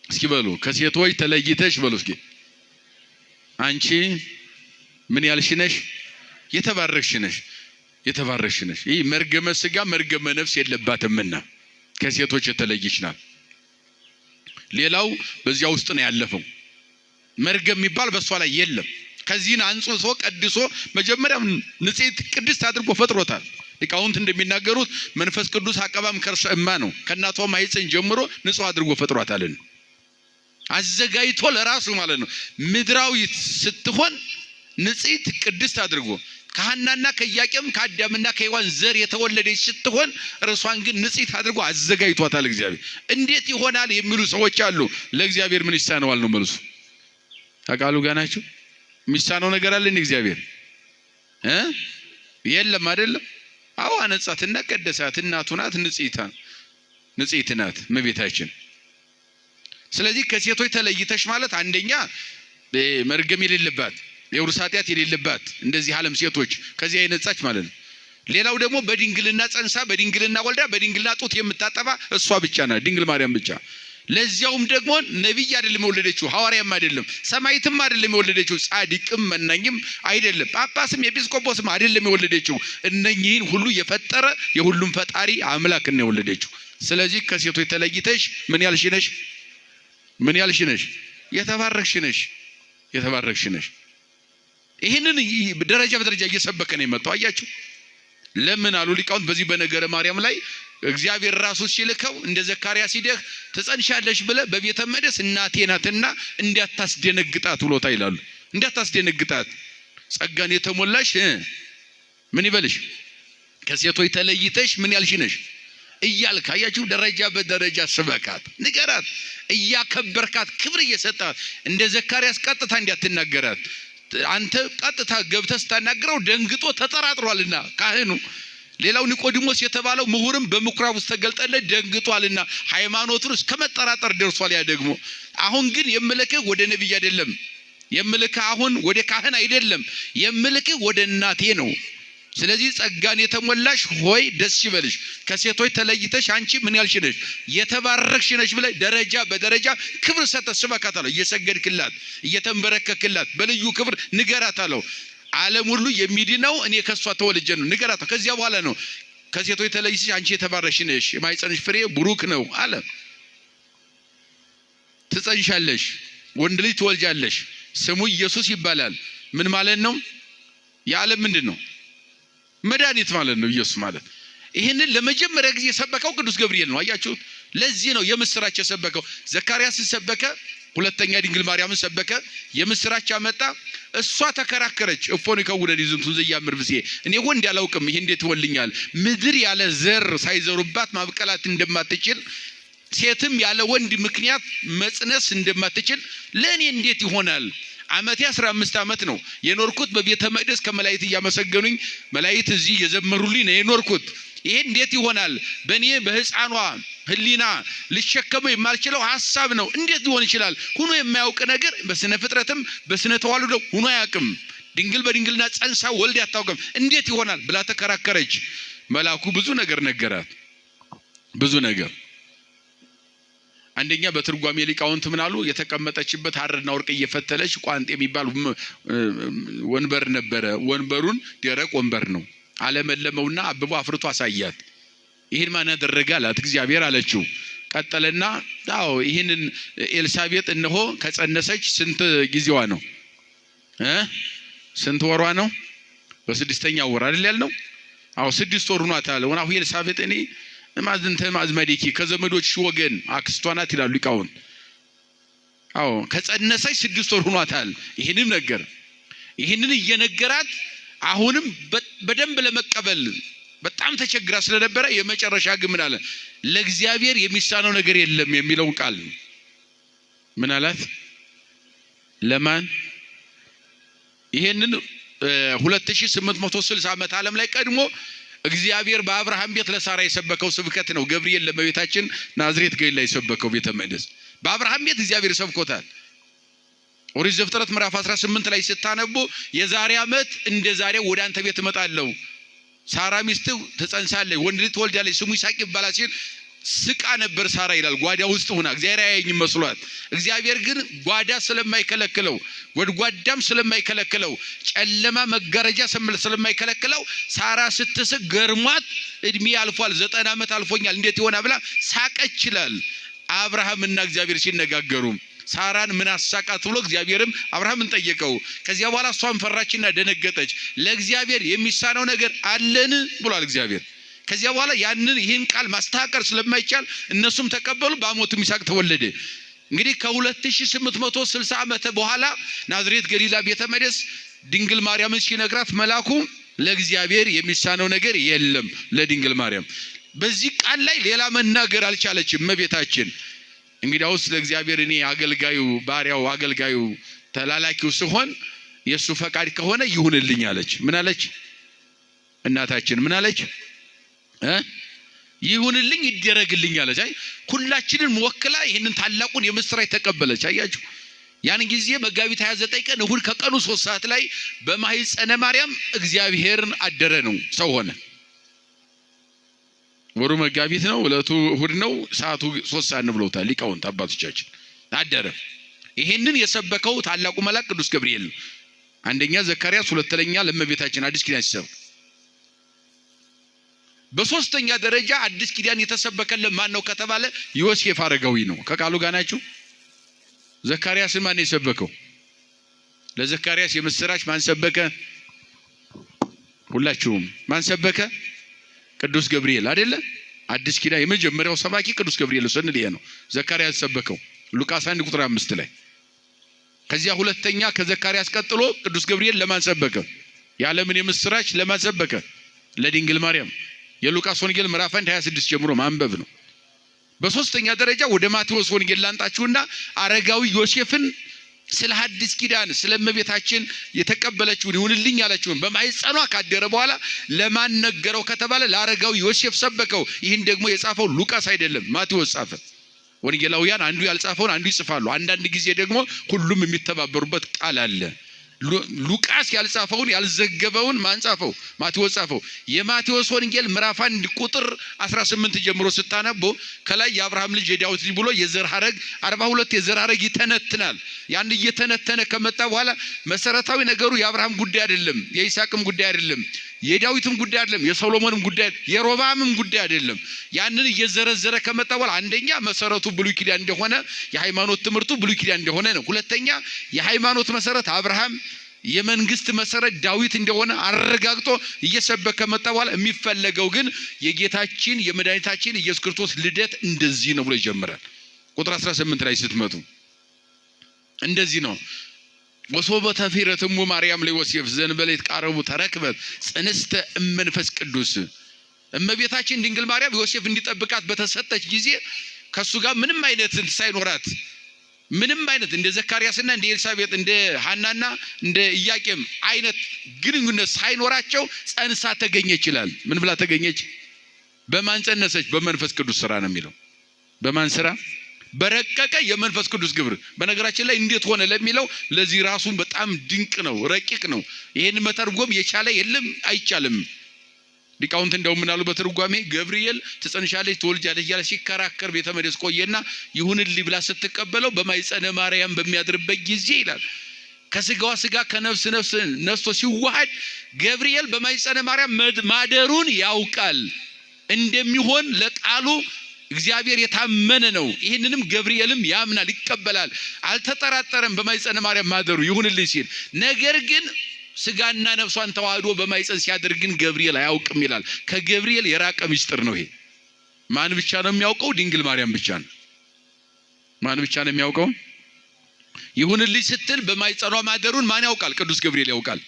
እስኪ በሉ ከሴቶች ተለይተሽ በሉ እስኪ። አንቺ ምን ያልሽ ነሽ? የተባረክሽ ነሽ። የተባረክሽ ነሽ። ይህ መርገመ ሥጋ መርገመ ነፍስ የለባትምና ከሴቶች የተለየች ናት። ሌላው በዚያ ውስጥ ነው ያለፈው። መርገም የሚባል በሷ ላይ የለም። ከዚህን አንጾ ቀድሶ መጀመሪያ ንጽሕት ቅድስት አድርጎ ፈጥሮታል። ሊቃውንት እንደሚናገሩት መንፈስ ቅዱስ አቀባም ከርሰ እማ ነው። ከእናቷ ማኅፀን ጀምሮ ንጹሕ አድርጎ ፈጥሯታልን። አዘጋጅቶ ለራሱ ማለት ነው። ምድራዊት ስትሆን ንጽሕት ቅድስት አድርጎ ከሐናና ከኢያቄም ከአዳምና ከሔዋን ዘር የተወለደች ስትሆን እርሷን ግን ንጽሕት አድርጎ አዘጋጅቷታል እግዚአብሔር። እንዴት ይሆናል የሚሉ ሰዎች አሉ። ለእግዚአብሔር ምን ይሳነዋል ነው መልሱ። ታውቃሉ ጋር ናቸው። የሚሳነው ነገር አለ እንደ እግዚአብሔር የለም አይደለም። አዎ አነጻትና ቀደሳት፣ እናቱ ናት፣ ንጽሕት ናት እመቤታችን። ስለዚህ ከሴቶች ተለይተሽ ማለት አንደኛ መርገም የሌለባት የውርስ ኃጢአት የሌለባት እንደዚህ ዓለም ሴቶች ከዚያ የነጻች ማለት ነው። ሌላው ደግሞ በድንግልና ጸንሳ በድንግልና ወልዳ በድንግልና ጡት የምታጠባ እሷ ብቻ ናት፣ ድንግል ማርያም ብቻ። ለዚያውም ደግሞ ነቢይ አይደለም የወለደችው፣ ሐዋርያም አይደለም፣ ሰማዕትም አይደለም የወለደችው፣ ጻድቅም መናኝም አይደለም፣ ጳጳስም ኤጲስቆጶስም አይደለም የወለደችው። እነኚህን ሁሉ የፈጠረ የሁሉም ፈጣሪ አምላክ ነው የወለደችው። ስለዚህ ከሴቶች ተለይተሽ ምን ያልሽ ነሽ? ምን ያልሽ ነሽ? የተባረክሽ ነሽ። የተባረክሽ ነሽ። ይህንን ደረጃ በደረጃ እየሰበከ ነው የመጣው። አያችሁ ለምን አሉ ሊቃውንት በዚህ በነገረ ማርያም ላይ እግዚአብሔር ራሱ ሲልከው እንደ ዘካርያስ ሂደህ ትጸንሻለሽ ብለ በቤተ መቅደስ እናቴ ናትና እንዳታስደነግጣት ብሎታ ይላሉ። እንዳታስደነግጣት ጸጋን የተሞላሽ ምን ይበልሽ? ከሴቶች ተለይተሽ ምን ያልሽ ነሽ እያልክ አያችሁ ደረጃ በደረጃ ስበካት፣ ንገራት፣ እያከበርካት ክብር እየሰጣት እንደ ዘካርያስ ቀጥታ እንዳትናገራት። አንተ ቀጥታ ገብተህ ስታናግረው ደንግጦ ተጠራጥሯልና ካህኑ። ሌላው ኒቆዲሞስ የተባለው ምሁርም በምኩራብ ውስጥ ተገልጠለት ደንግጧልና ሃይማኖቱን እስከ መጠራጠር ደርሷል። ያ ደግሞ አሁን ግን የምልክህ ወደ ነብይ አይደለም፣ የምልክህ አሁን ወደ ካህን አይደለም፣ የምልክህ ወደ እናቴ ነው። ስለዚህ ጸጋን የተሞላሽ ሆይ ደስ ይበልሽ፣ ከሴቶች ተለይተሽ አንቺ ምን ያልሽ ነሽ? የተባረክሽ ነሽ ብለህ ደረጃ በደረጃ ክብር ሰጥተህ ስበካት አለው። እየሰገድክላት እየተንበረከክላት በልዩ ክብር ንገራት አለው። ዓለም ሁሉ የሚድነው እኔ ከሷ ተወልጄ ነው ንገራት። ከዚያ በኋላ ነው ከሴቶች ተለይተሽ አንቺ የተባረክሽ ነሽ፣ የማኅፀንሽ ፍሬ ቡሩክ ነው አለ። ትጸንሻለሽ፣ ወንድ ልጅ ትወልጃለሽ፣ ስሙ ኢየሱስ ይባላል። ምን ማለት ነው? የዓለም ምንድን ነው? መድኃኒት ማለት ነው ኢየሱስ ማለት። ይህንን ለመጀመሪያ ጊዜ የሰበከው ቅዱስ ገብርኤል ነው። አያችሁ ለዚህ ነው የምስራች የሰበከው። ዘካርያስን ሰበከ፣ ሁለተኛ ድንግል ማርያምን ሰበከ፣ የምስራች አመጣ። እሷ ተከራከረች። እፎን ይከውደን ይዝንቱ ዘያምር ብሴ እኔ ወንድ ያላውቅም ይሄ እንዴት ይወልኛል? ምድር ያለ ዘር ሳይዘሩባት ማብቀላት እንደማትችል ሴትም ያለ ወንድ ምክንያት መጽነስ እንደማትችል ለእኔ እንዴት ይሆናል? ዓመቴ 15 ዓመት ነው የኖርኩት በቤተ መቅደስ ከመላእክት እያመሰገኑኝ መላእክት እዚህ እየዘመሩልኝ ነው የኖርኩት። ይሄ እንዴት ይሆናል? በእኔ በሕፃኗ ህሊና ልሸከመው የማልችለው ሐሳብ ነው። እንዴት ሊሆን ይችላል? ሁኖ የማያውቅ ነገር በስነ ፍጥረትም በስነ ተዋልዶ ሁኖ አያውቅም። ድንግል በድንግልና ጸንሳ ወልድ ያታውቅም። እንዴት ይሆናል ብላ ተከራከረች። መልአኩ ብዙ ነገር ነገራት። ብዙ ነገር አንደኛ በትርጓሜ ሊቃውንት ምን አሉ? የተቀመጠችበት ሐርና ወርቅ እየፈተለች ቋንጤ የሚባል ወንበር ነበረ። ወንበሩን ደረቅ ወንበር ነው። አለመለመውና አብቦ አፍርቶ አሳያት። ይሄን ማን ያደረገ አላት? እግዚአብሔር አለችው። ቀጠለና አዎ ይሄንን ኤልሳቤጥ እነሆ ከጸነሰች ስንት ጊዜዋ ነው? ስንት ወሯ ነው? በስድስተኛው ወር አይደል ያልነው? አዎ 6 ወር ሆኗታል። ወናሁ ኤልሳቤጥ እኔ ማዝንተ ማዝመዲኪ ከዘመዶች ወገን አክስቷ ናት ይላሉ ሊቃውንት። አዎ ከጸነሰች 6 ወር ሆኗታል። ይሄንን ነገር ይሄንን እየነገራት አሁንም በደንብ ለመቀበል በጣም ተቸግራ ስለነበረ የመጨረሻ ግን ምን አለ? ለእግዚአብሔር የሚሳነው ነገር የለም የሚለውን ቃል ምን አላት? ለማን? ይሄንን 2860 ዓመት ዓለም ላይ ቀድሞ እግዚአብሔር በአብርሃም ቤት ለሳራ የሰበከው ስብከት ነው። ገብርኤል ለእመቤታችን ናዝሬት ገሊላ የሰበከው ቤተ መቅደስ በአብርሃም ቤት እግዚአብሔር ሰብኮታል። ኦሪት ዘፍጥረት ምዕራፍ 18 ላይ ስታነቡ የዛሬ ዓመት እንደ ዛሬ ወደ አንተ ቤት እመጣለሁ፣ ሳራ ሚስት ትጸንሳለች፣ ወንድ ልጅ ትወልዳለች፣ ስሙ ይስሐቅ ይባላል ሲል ስቃ ነበር ሳራ ይላል። ጓዳ ውስጥ ሆና እግዚአብሔር ያየኝ መስሏት። እግዚአብሔር ግን ጓዳ ስለማይከለክለው ጎድጓዳም ስለማይከለክለው ጨለማ መጋረጃ ስለማይከለክለው ሳራ ስትስቅ ገርሟት እድሜ አልፏል 90 ዓመት አልፎኛል እንዴት ይሆና ብላ ሳቀች ይላል። አብርሃምና እግዚአብሔር ሲነጋገሩ ሳራን ምን አሳቃት ብሎ እግዚአብሔርም አብርሃምን ጠየቀው። ከዚያ በኋላ እሷም ፈራችና ደነገጠች። ለእግዚአብሔር የሚሳነው ነገር አለን ብሏል እግዚአብሔር። ከዚያ በኋላ ይህን ቃል ማስተካከል ስለማይቻል እነሱም ተቀበሉ። በአሞቱም ይስሐቅ ተወለደ። እንግዲህ ከ2860 ዓመት በኋላ ናዝሬት ገሊላ ቤተ መቅደስ ድንግል ማርያምን ሲነግራት መልአኩ ለእግዚአብሔር የሚሳነው ነገር የለም ለድንግል ማርያም። በዚህ ቃል ላይ ሌላ መናገር አልቻለችም እመቤታችን። እንግዲያውስ ለእግዚአብሔር እኔ አገልጋዩ ባሪያው አገልጋዩ ተላላኪው ሲሆን የሱ ፈቃድ ከሆነ ይሁንልኝ አለች። ምን አለች እናታችን? ምን አለች? ይሁንልኝ ይደረግልኝ አለች። አይ ሁላችንን ወክላ ይሄንን ታላቁን የምስራች ተቀበለች። አያችሁ ያን ጊዜ መጋቢት 29 ቀን እሁድ ከቀኑ 3 ሰዓት ላይ በማህፀነ ማርያም እግዚአብሔርን አደረ ነው ሰው ሆነ። ወሩ መጋቢት ነው፣ ዕለቱ እሁድ ነው፣ ሰዓቱ 3 ሰዓት ነው ብለውታል ሊቃውንት አባቶቻችን። አደረ። ይሄንን የሰበከው ታላቁ መልአክ ቅዱስ ገብርኤል ነው። አንደኛ ዘካርያስ፣ ሁለተኛ ለእመቤታችን አዲስ ኪዳን ሲሰብክ፣ በሶስተኛ ደረጃ አዲስ ኪዳን የተሰበከለት ማን ነው ከተባለ ዮሴፍ አረጋዊ ነው። ከቃሉ ጋር ናችሁ። ዘካርያስን ማን የሰበከው? ለዘካርያስ የምስራች ማን ሰበከ? ሁላችሁም ማን ሰበከ? ቅዱስ ገብርኤል አይደለ? አዲስ ኪዳን የመጀመሪያው ሰባኪ ቅዱስ ገብርኤል ስንል ይሄ ነው። ዘካርያስ ሰበከው ሉቃስ 1 ቁጥር 5 ላይ። ከዚያ ሁለተኛ ከዘካርያስ ቀጥሎ ቅዱስ ገብርኤል ለማን ሰበከ? የዓለምን የምስራች ለማን ሰበከ? ለድንግል ማርያም። የሉቃስ ወንጌል ምዕራፍ 1 26 ጀምሮ ማንበብ ነው። በሶስተኛ ደረጃ ወደ ማቴዎስ ወንጌል ላንጣችሁና አረጋዊ ዮሴፍን ስለ ሐዲስ ኪዳን ስለ እመቤታችን የተቀበለችውን ይሁንልኝ ያለችውን በማህፀኗ ካደረ በኋላ ለማን ነገረው ከተባለ ለአረጋዊ ዮሴፍ ሰበከው። ይህን ደግሞ የጻፈው ሉቃስ አይደለም ማቴዎስ ጻፈ። ወንጌላውያን አንዱ ያልጻፈውን አንዱ ይጽፋሉ። አንዳንድ ጊዜ ደግሞ ሁሉም የሚተባበሩበት ቃል አለ። ሉቃስ ያልጻፈውን ያልዘገበውን ማን ጻፈው? ማቴዎስ ጻፈው። የማቴዎስ ወንጌል ምዕራፍ 1 ቁጥር 18 ጀምሮ ስታነቡ ከላይ የአብርሃም ልጅ የዳዊት ልጅ ብሎ የዘር ሐረግ 42 የዘር ሐረግ ይተነትናል። ያን እየተነተነ ከመጣ በኋላ መሰረታዊ ነገሩ የአብርሃም ጉዳይ አይደለም፣ የይስሐቅም ጉዳይ አይደለም፣ የዳዊትም ጉዳይ አይደለም፣ የሶሎሞንም ጉዳይ የሮባምም ጉዳይ አይደለም። ያንን እየዘረዘረ ከመጣ በኋላ አንደኛ መሰረቱ ብሉይ ኪዳን እንደሆነ የሃይማኖት ትምህርቱ ብሉይ ኪዳን እንደሆነ ነው። ሁለተኛ የሃይማኖት መሰረት አብርሃም የመንግስት መሰረት ዳዊት እንደሆነ አረጋግጦ እየሰበከ ከመጣ በኋላ የሚፈለገው ግን የጌታችን የመድኃኒታችን ኢየሱስ ክርስቶስ ልደት እንደዚህ ነው ብሎ ይጀምራል። ቁጥር 18 ላይ ስትመጡ እንደዚህ ነው። ወሶበ ተፊረትሙ ማርያም ለዮሴፍ ዘንበሌት ቃረቡ ተረክበት ጽንስተ እመንፈስ ቅዱስ። እመቤታችን ድንግል ማርያም ዮሴፍ እንዲጠብቃት በተሰጠች ጊዜ ከሱ ጋር ምንም አይነት ሳይኖራት ምንም አይነት እንደ ዘካርያስና እንደ ኤልሳቤጥ እንደ ሐናና እንደ ኢያቄም አይነት ግንኙነት ሳይኖራቸው ጸንሳ ተገኘች ይላል። ምን ብላ ተገኘች? በማን ጸነሰች? በመንፈስ ቅዱስ ስራ ነው የሚለው። በማን ስራ? በረቀቀ የመንፈስ ቅዱስ ግብር። በነገራችን ላይ እንዴት ሆነ ለሚለው ለዚህ ራሱን በጣም ድንቅ ነው፣ ረቂቅ ነው። ይሄን መተርጎም የቻለ የለም፣ አይቻልም። ሊቃውንት እንደው ምን አሉ በትርጓሜ ገብርኤል ትጸንሻለች ትወልጃለች ያለ ሲከራከር ቤተ መቅደስ ቆየና ይሁንልኝ ብላ ስትቀበለው በማኅፀነ ማርያም በሚያድርበት ጊዜ ይላል ከስጋዋ ስጋ ከነፍስ ነፍስ ነስቶ ሲዋሃድ ገብርኤል በማኅፀነ ማርያም ማደሩን ያውቃል። እንደሚሆን ለቃሉ እግዚአብሔር የታመነ ነው። ይህንንም ገብርኤልም ያምናል፣ ይቀበላል፣ አልተጠራጠረም በማኅፀነ ማርያም ማደሩ ይሁንልኝ ሲል። ነገር ግን ስጋና ነፍሷን ተዋህዶ በማኅፀን ሲያደርግን ገብርኤል አያውቅም ይላል። ከገብርኤል የራቀ ምስጢር ነው ይሄ። ማን ብቻ ነው የሚያውቀው? ድንግል ማርያም ብቻ ነው። ማን ብቻ ነው የሚያውቀው? ይሁንልኝ ስትል በማኅፀኗ ማደሩን ማን ያውቃል? ቅዱስ ገብርኤል ያውቃል።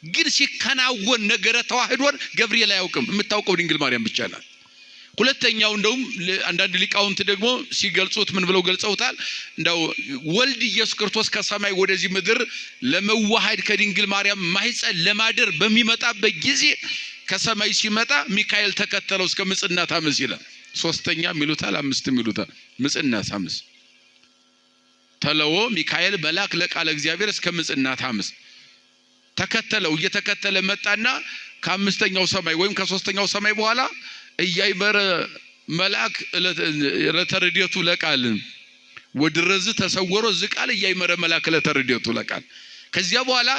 ግን ሲከናወን ነገረ ተዋህዶን ገብርኤል አያውቅም። የምታውቀው ድንግል ማርያም ብቻ ናት። ሁለተኛው እንደውም አንዳንድ ሊቃውንት ደግሞ ሲገልጹት ምን ብለው ገልጸውታል? እንደው ወልድ ኢየሱስ ክርስቶስ ከሰማይ ወደዚህ ምድር ለመዋሃድ ከድንግል ማርያም ማህፀን ለማደር በሚመጣበት ጊዜ ከሰማይ ሲመጣ ሚካኤል ተከተለው እስከ ምጽናት አምስ ይላል። ሶስተኛ ሚሉታል፣ አምስት ሚሉታል። ምጽናት አምስ ተለዎ ሚካኤል መልአክ ለቃለ እግዚአብሔር እስከ ምጽናት አምስ ተከተለው። እየተከተለ መጣና ከአምስተኛው ሰማይ ወይም ከሶስተኛው ሰማይ በኋላ እያይበረ መልአክ ለተረዲቱ ለቃል ወድረዝ ተሰወሮ ዝቃል እያይመረ መልአክ ለተረዲቱ ለቃል ከዚያ በኋላ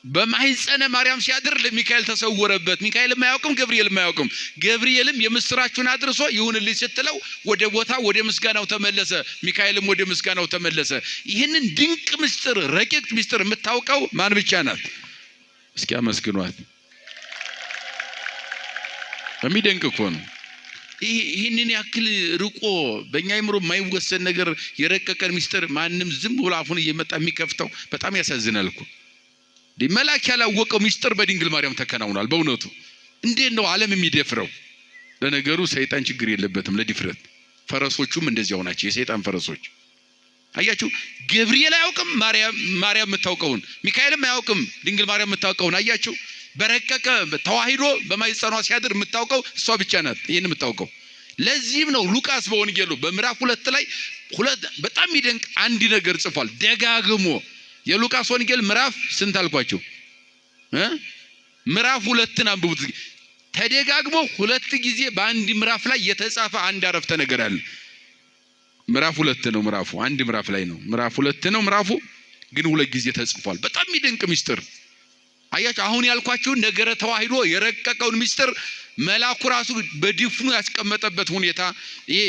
በማህፀነ ማርያም ሲያድር ለሚካኤል ተሰወረበት። ሚካኤል የማያውቅም፣ ገብርኤል የማያውቅም። ገብርኤልም የምስራቹን አድርሶ ይሁንልኝ ስትለው ወደ ቦታ ወደ ምስጋናው ተመለሰ። ሚካኤልም ወደ ምስጋናው ተመለሰ። ይህንን ድንቅ ምስጢር ረቂቅ ምስጢር የምታውቀው ማን ብቻ ናት? እስኪ አመስግኗት። የሚደንቅ እኮ ነው። ይህንን ያክል ርቆ በእኛ አይምሮ የማይወሰን ነገር የረቀቀን ምስጢር ማንም ዝም ብሎ አፉን እየመጣ የሚከፍተው በጣም ያሳዝናል እኮ። መልአክ ያላወቀው ምስጢር በድንግል ማርያም ተከናውኗል። በእውነቱ እንዴት ነው ዓለም የሚደፍረው? ለነገሩ ሰይጣን ችግር የለበትም ለድፍረት። ፈረሶቹም እንደዚያው ናቸው፣ የሰይጣን ፈረሶች። አያችሁ፣ ገብርኤል አያውቅም ማርያም የምታውቀውን፣ ሚካኤልም አያውቅም ድንግል ማርያም የምታውቀውን። አያችሁ፣ በረቀቀ ተዋሂዶ በማይጸኗ ሲያድር የምታውቀው እሷ ብቻ ናት። ይህን የምታውቀው ለዚህም ነው ሉቃስ በወንጌሉ በምዕራፍ 2 ላይ በጣም ይደንቅ አንድ ነገር ጽፏል ደጋግሞ። የሉቃስ ወንጌል ምዕራፍ ስንት አልኳችሁ? ምዕራፍ 2ን አንብቡት። ተደጋግሞ 2 ጊዜ በአንድ ምዕራፍ ላይ የተጻፈ አንድ አረፍተ ነገር አለ። ምዕራፍ 2 ነው ምዕራፉ፣ አንድ ምዕራፍ ላይ ነው። ምዕራፍ 2 ነው ምዕራፉ፣ ግን 2 ጊዜ ተጽፏል። በጣም ይደንቅ ምስጢር። አያችሁ፣ አሁን ያልኳችሁ ነገረ ተዋሂዶ የረቀቀውን ምስጢር መልአኩ ራሱ በድፍኑ ያስቀመጠበት ሁኔታ ይሄ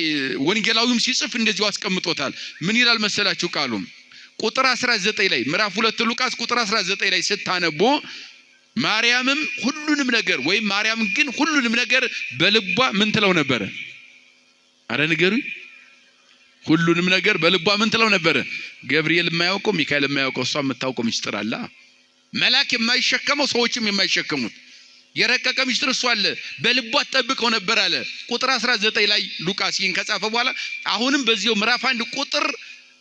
ወንጌላዊም ሲጽፍ እንደዚሁ አስቀምጦታል። ምን ይላል መሰላችሁ ቃሉም ቁጥር 19 ላይ ምዕራፍ 2 ሉቃስ ቁጥር 19 ላይ ስታነቡ ማርያምም ሁሉንም ነገር ወይም ማርያም ግን ሁሉንም ነገር በልቧ ምን ትለው ነበር? አረ ንገሩኝ። ሁሉንም ነገር በልቧ ምን ትለው ነበር? ገብርኤል የማያውቀው ሚካኤል የማያውቀው እሷ የምታውቀው ምስጢር አለ። መልአክ የማይሸከመው ሰዎችም የማይሸከሙት የረቀቀ ምስጢር እሷ አለ። በልቧ ተጠብቀው ነበር አለ። ቁጥር 19 ላይ ሉቃስ ይህን ከጻፈ በኋላ አሁንም በዚያው ምዕራፍ 1 ቁጥር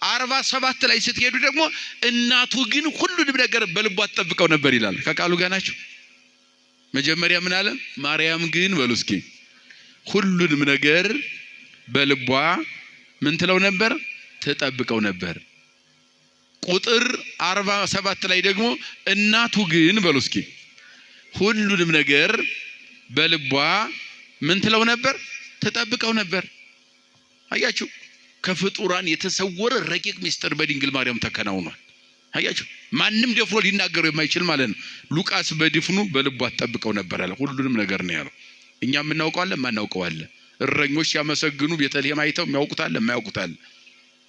47 ላይ ስትሄዱ ደግሞ እናቱ ግን ሁሉንም ነገር በልቧ ተጠብቀው ነበር ይላል። ከቃሉ ጋር ናቸው። መጀመሪያ ምን አለ? ማርያም ግን በሉ እስኪ ሁሉንም ነገር በልቧ ምን ትለው ነበር? ተጠብቀው ነበር። ቁጥር 47 ላይ ደግሞ እናቱ ግን በሉ እስኪ ሁሉንም ነገር በልቧ ምን ትለው ነበር? ተጠብቀው ነበር። አያችሁ፣ ከፍጡራን የተሰወረ ረቂቅ ምስጢር በድንግል ማርያም ተከናውኗል። አያችሁ፣ ማንም ደፍሮ ሊናገረው የማይችል ማለት ነው። ሉቃስ በድፍኑ በልቧ ተጠብቀው ነበር አለ። ሁሉንም ነገር ነው ያለው። እኛ የምናውቀዋለን ማናውቀዋለ። እረኞች ሲያመሰግኑ ቤተልሔም አይተው የሚያውቁታል የማያውቁታል።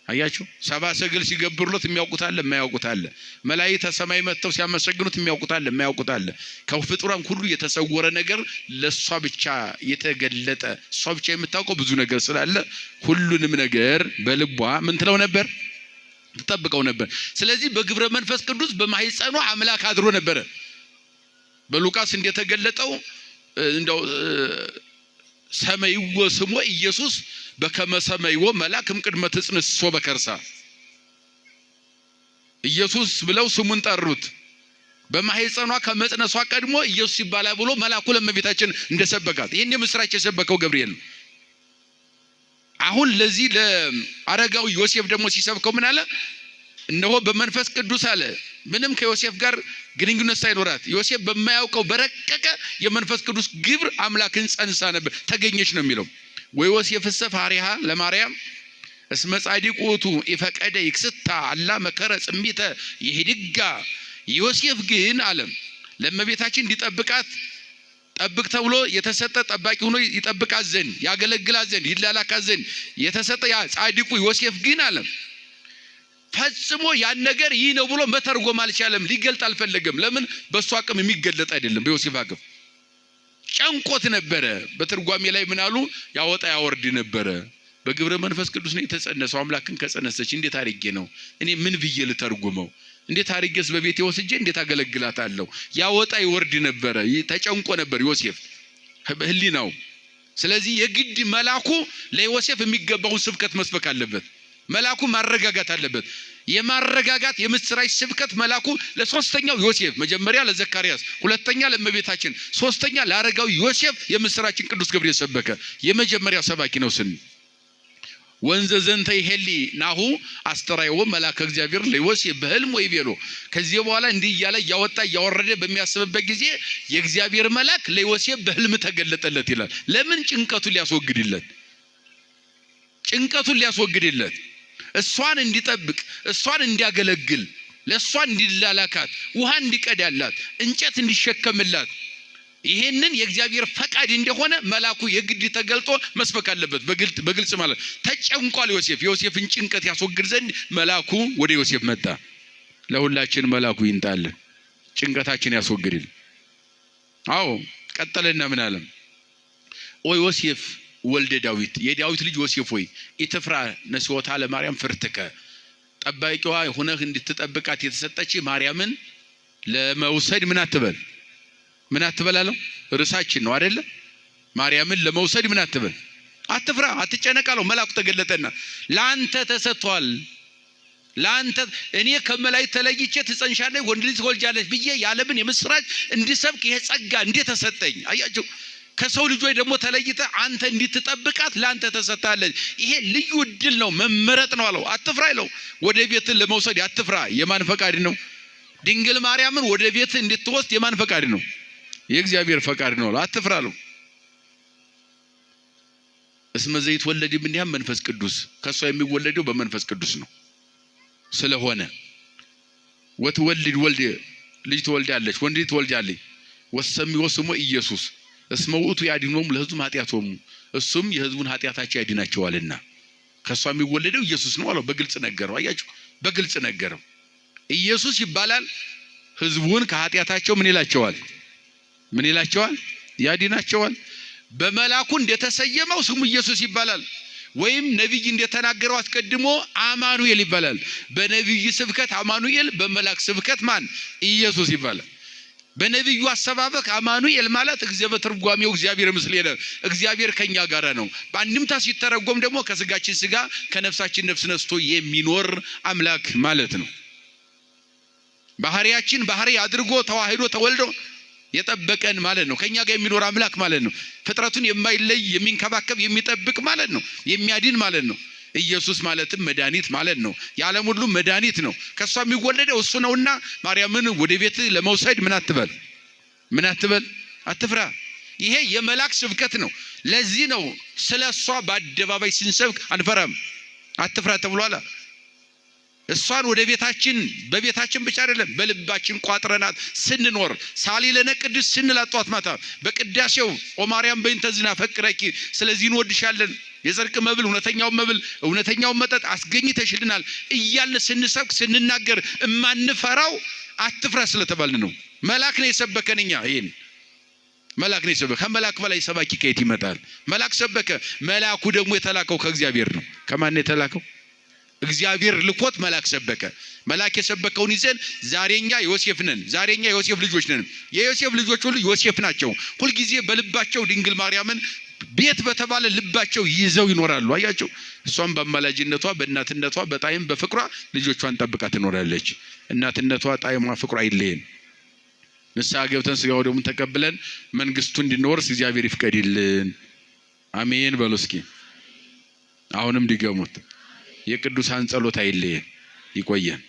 አያችሁ፣ ሰብአ ሰገል ሲገብሩለት የሚያውቁታል የማያውቁታል። መላእክተ ሰማይ መጥተው ሲያመሰግኑት የሚያውቁታል የማያውቁታል። ከፍጡራን ሁሉ የተሰወረ ነገር ለሷ ብቻ የተገለጠ እሷ ብቻ የምታውቀው ብዙ ነገር ስላለ ሁሉንም ነገር በልቧ ምን ትለው ነበር? ተጠብቀው ነበር። ስለዚህ በግብረ መንፈስ ቅዱስ በማህፀኗ አምላክ አድሮ ነበር። በሉቃስ እንደተገለጠው እንደው ሰማይዎ ስሞ ኢየሱስ በከመ ሰማይዎ መልአክም ቅድመ ትጽንሶ በከርሳ ኢየሱስ ብለው ስሙን ጠሩት። በማህፀኗ ከመጽነሷ ቀድሞ ኢየሱስ ይባላል ብሎ መልአኩ ለእመቤታችን እንደሰበካት ይሄን የምስራች የሰበከው ገብርኤል ነው። አሁን ለዚህ ለአረጋዊ ዮሴፍ ደግሞ ሲሰብከው ምን አለ? እነሆ በመንፈስ ቅዱስ አለ። ምንም ከዮሴፍ ጋር ግንኙነት ሳይኖራት ዮሴፍ በማያውቀው በረቀቀ የመንፈስ ቅዱስ ግብር አምላክን ጸንሳ ነበር ተገኘች ነው የሚለው። ወዮሴፍሰ ፋሪሃ ለማርያም እስመ ጻድቅ ውእቱ ኢፈቀደ ይክስታ አላ መከረ ጽሚተ ይሄድጋ። ዮሴፍ ግን አለ ለእመቤታችን እንዲጠብቃት ጠብቅ ተብሎ የተሰጠ ጠባቂ ሆኖ ይጠብቃት ዘንድ ያገለግላት ዘንድ ይላላካት ዘንድ የተሰጠ ያ ጻድቁ ዮሴፍ ግን አለ ፈጽሞ ያን ነገር ይህ ነው ብሎ መተርጎም አልቻለም። ሊገልጥ አልፈለገም። ለምን? በሱ አቅም የሚገለጥ አይደለም። በዮሴፍ አቅም ጨንቆት ነበረ። በትርጓሜ ላይ ምን አሉ? ያወጣ ያወርድ ነበረ። በግብረ መንፈስ ቅዱስ ነው የተጸነሰው። አምላክን ከጸነሰች እንዴት አድርጌ ነው እኔ ምን ብዬ ልተርጉመው? እንዴት አርጌስ በቤቴ ወስጄ እንዴት አገለግላታለሁ? ያወጣ ይወርድ ነበር፣ ተጨንቆ ነበር ዮሴፍ ህሊናው። ስለዚህ የግድ መላኩ ለዮሴፍ የሚገባውን ስብከት መስበክ አለበት። መላኩ ማረጋጋት አለበት። የማረጋጋት የምስራች ስብከት መላኩ ለሶስተኛው ዮሴፍ፣ መጀመሪያ ለዘካርያስ፣ ሁለተኛ ለእመቤታችን፣ ሶስተኛ ለአረጋዊ ዮሴፍ የምስራችን ቅዱስ ገብርኤል ሰበከ። የመጀመሪያ ሰባኪ ነው ስን ወንዘ ዘንተ ይሄሊ ናሁ አስተራይዎ መልአከ እግዚአብሔር ለዮሴፍ በህልም ወይ ቤሎ። ከዚህ በኋላ እንዲህ እያለ እያወጣ እያወረደ በሚያስብበት ጊዜ የእግዚአብሔር መልአክ ለዮሴፍ በህልም ተገለጠለት ይላል። ለምን? ጭንቀቱን ሊያስወግድለት እሷን እንዲጠብቅ እሷን እንዲያገለግል ለሷ እንዲላላካት ውሃ እንዲቀዳላት እንጨት እንዲሸከምላት ይሄንን የእግዚአብሔር ፈቃድ እንደሆነ መልአኩ የግድ ተገልጦ መስበክ አለበት። በግልጽ ማለት ተጨንቋል ዮሴፍ። የዮሴፍን ጭንቀት ያስወግድ ዘንድ መልአኩ ወደ ዮሴፍ መጣ። ለሁላችን መልአኩ ይንጣል፣ ጭንቀታችን ያስወግድል። አዎ ቀጠለና ምን አለ? ኦ ዮሴፍ ወልደ ዳዊት፣ የዳዊት ልጅ ዮሴፍ ሆይ ኢትፍራ ነስዮታ ለማርያም ፍርትከ። ጠባቂዋ ሆነህ እንድትጠብቃት የተሰጠች ማርያምን ለመውሰድ ምን አትበል አለው። ርዕሳችን ነው አይደለ? ማርያምን ለመውሰድ ምን አትበል፣ አትፍራ፣ አትጨነቅ አለው። መልአኩ ተገለጠና ለአንተ ተሰጥቷል፣ ለአንተ እኔ ከመላእክት ተለይቼ ትጸንሻለሽ ወንድ ልጅ ትወልጃለሽ ብዬ የዓለምን የምስራች እንድሰብክ ይሄ ጸጋ እንዴት ተሰጠኝ። አያችሁ፣ ከሰው ልጆች ደግሞ ተለይተ አንተ እንድትጠብቃት ለአንተ ተሰጥታለች። ይሄ ልዩ እድል ነው፣ መመረጥ ነው አለው። አትፍራ አለው። ወደ ቤት ለመውሰድ አትፍራ። የማን ፈቃድ ነው? ድንግል ማርያምን ወደ ቤት እንድትወስድ የማን ፈቃድ ነው? የእግዚአብሔር ፈቃድ ነው። አትፍራ አለው። እስመ ዘይትወለድ እምኔሃ መንፈስ ቅዱስ፣ ከሷ የሚወለደው በመንፈስ ቅዱስ ነው። ስለሆነ ወትወልድ ወልድ፣ ልጅ ትወልዳለች፣ ወንድ ልጅ ትወልጃለች። ወሰሚዮ ስሞ ኢየሱስ እስመ ውእቱ ያድኅኖሙ ለሕዝቡ ኃጢአቶሙ፣ እሱም የሕዝቡን ኃጢአታቸው ያድናቸዋልና ከሷ የሚወለደው ኢየሱስ ነው አለው። በግልጽ ነገረው። አያችሁ፣ በግልጽ ነገረው። ኢየሱስ ይባላል። ሕዝቡን ከኃጢአታቸው ምን ይላቸዋል? ያድናቸዋል። በመላኩ እንደተሰየመው ስሙ ኢየሱስ ይባላል። ወይም ነብይ እንደተናገረው አስቀድሞ አማኑኤል ይባላል። በነብይ ስብከት አማኑኤል፣ በመላክ ስብከት ማን? ኢየሱስ ይባላል። በነብዩ አሰባበክ አማኑኤል ማለት እግዚአብሔር ትርጓሜው እግዚአብሔር ምስሌነ፣ እግዚአብሔር ከኛ ጋር ነው። በአንድምታ ሲተረጎም ደግሞ ከስጋችን ስጋ ከነፍሳችን ነፍስ ነስቶ የሚኖር አምላክ ማለት ነው። ባህሪያችን ባህሪ አድርጎ ተዋህዶ ተወልዶ የጠበቀን ማለት ነው። ከኛ ጋር የሚኖር አምላክ ማለት ነው። ፍጥረቱን የማይለይ የሚንከባከብ የሚጠብቅ ማለት ነው። የሚያድን ማለት ነው። ኢየሱስ ማለትም መድኃኒት ማለት ነው። የዓለም ሁሉ መድኃኒት ነው። ከሷ የሚወለደው እሱ ነውና ማርያምን ወደ ቤት ለመውሰድ ምን አትበል፣ አትፍራ። ይሄ የመላክ ስብከት ነው። ለዚህ ነው ስለሷ በአደባባይ ስንሰብክ አንፈራም፣ አትፍራ ተብሏል። እሷን ወደ ቤታችን በቤታችን ብቻ አይደለም በልባችን ቋጥረናት ስንኖር ሳሊለነ ቅዱስ ስንላጧት ማታ በቅዳሴው ኦ ማርያም በእንተ ዝናፈቅረኪ፣ ስለዚህ እንወድሻለን፣ የጽድቅ መብል እውነተኛው መጠጥ አስገኝተሽልናል እያልን ስንሰብክ ስንናገር እማንፈራው አትፍራ ስለተባልን ነው። መልአክ ነው የሰበከን። እኛ ይሄን መልአክ ነው የሰበከ። ከመልአክ በላይ ሰባኪ ከየት ይመጣል? መልአክ ሰበከ። መልአኩ ደግሞ የተላከው ከእግዚአብሔር ነው። ከማን ነው የተላከው? እግዚአብሔር ልኮት መልአክ ሰበከ። መልአክ የሰበከውን ይዘን ዛሬኛ ዮሴፍ ነን። ዛሬኛ ዮሴፍ ልጆች ነን። የዮሴፍ ልጆች ሁሉ ዮሴፍ ናቸው። ሁልጊዜ በልባቸው ድንግል ማርያምን ቤት በተባለ ልባቸው ይዘው ይኖራሉ። አያቸው። እሷም በአማላጅነቷ በእናትነቷ በጣይም በፍቅሯ ልጆቿን ጠብቃ ትኖራለች። እናትነቷ ጣይሟ ፍቅሯ አይለየን። ንስሐ ገብተን ስጋው ደሙን ተቀብለን መንግስቱ እንድንወርስ እግዚአብሔር ይፍቀድልን። አሜን በሉ እስኪ። አሁንም ድገሙት። የቅዱሳን ጸሎት አይለየን። ይቆየን።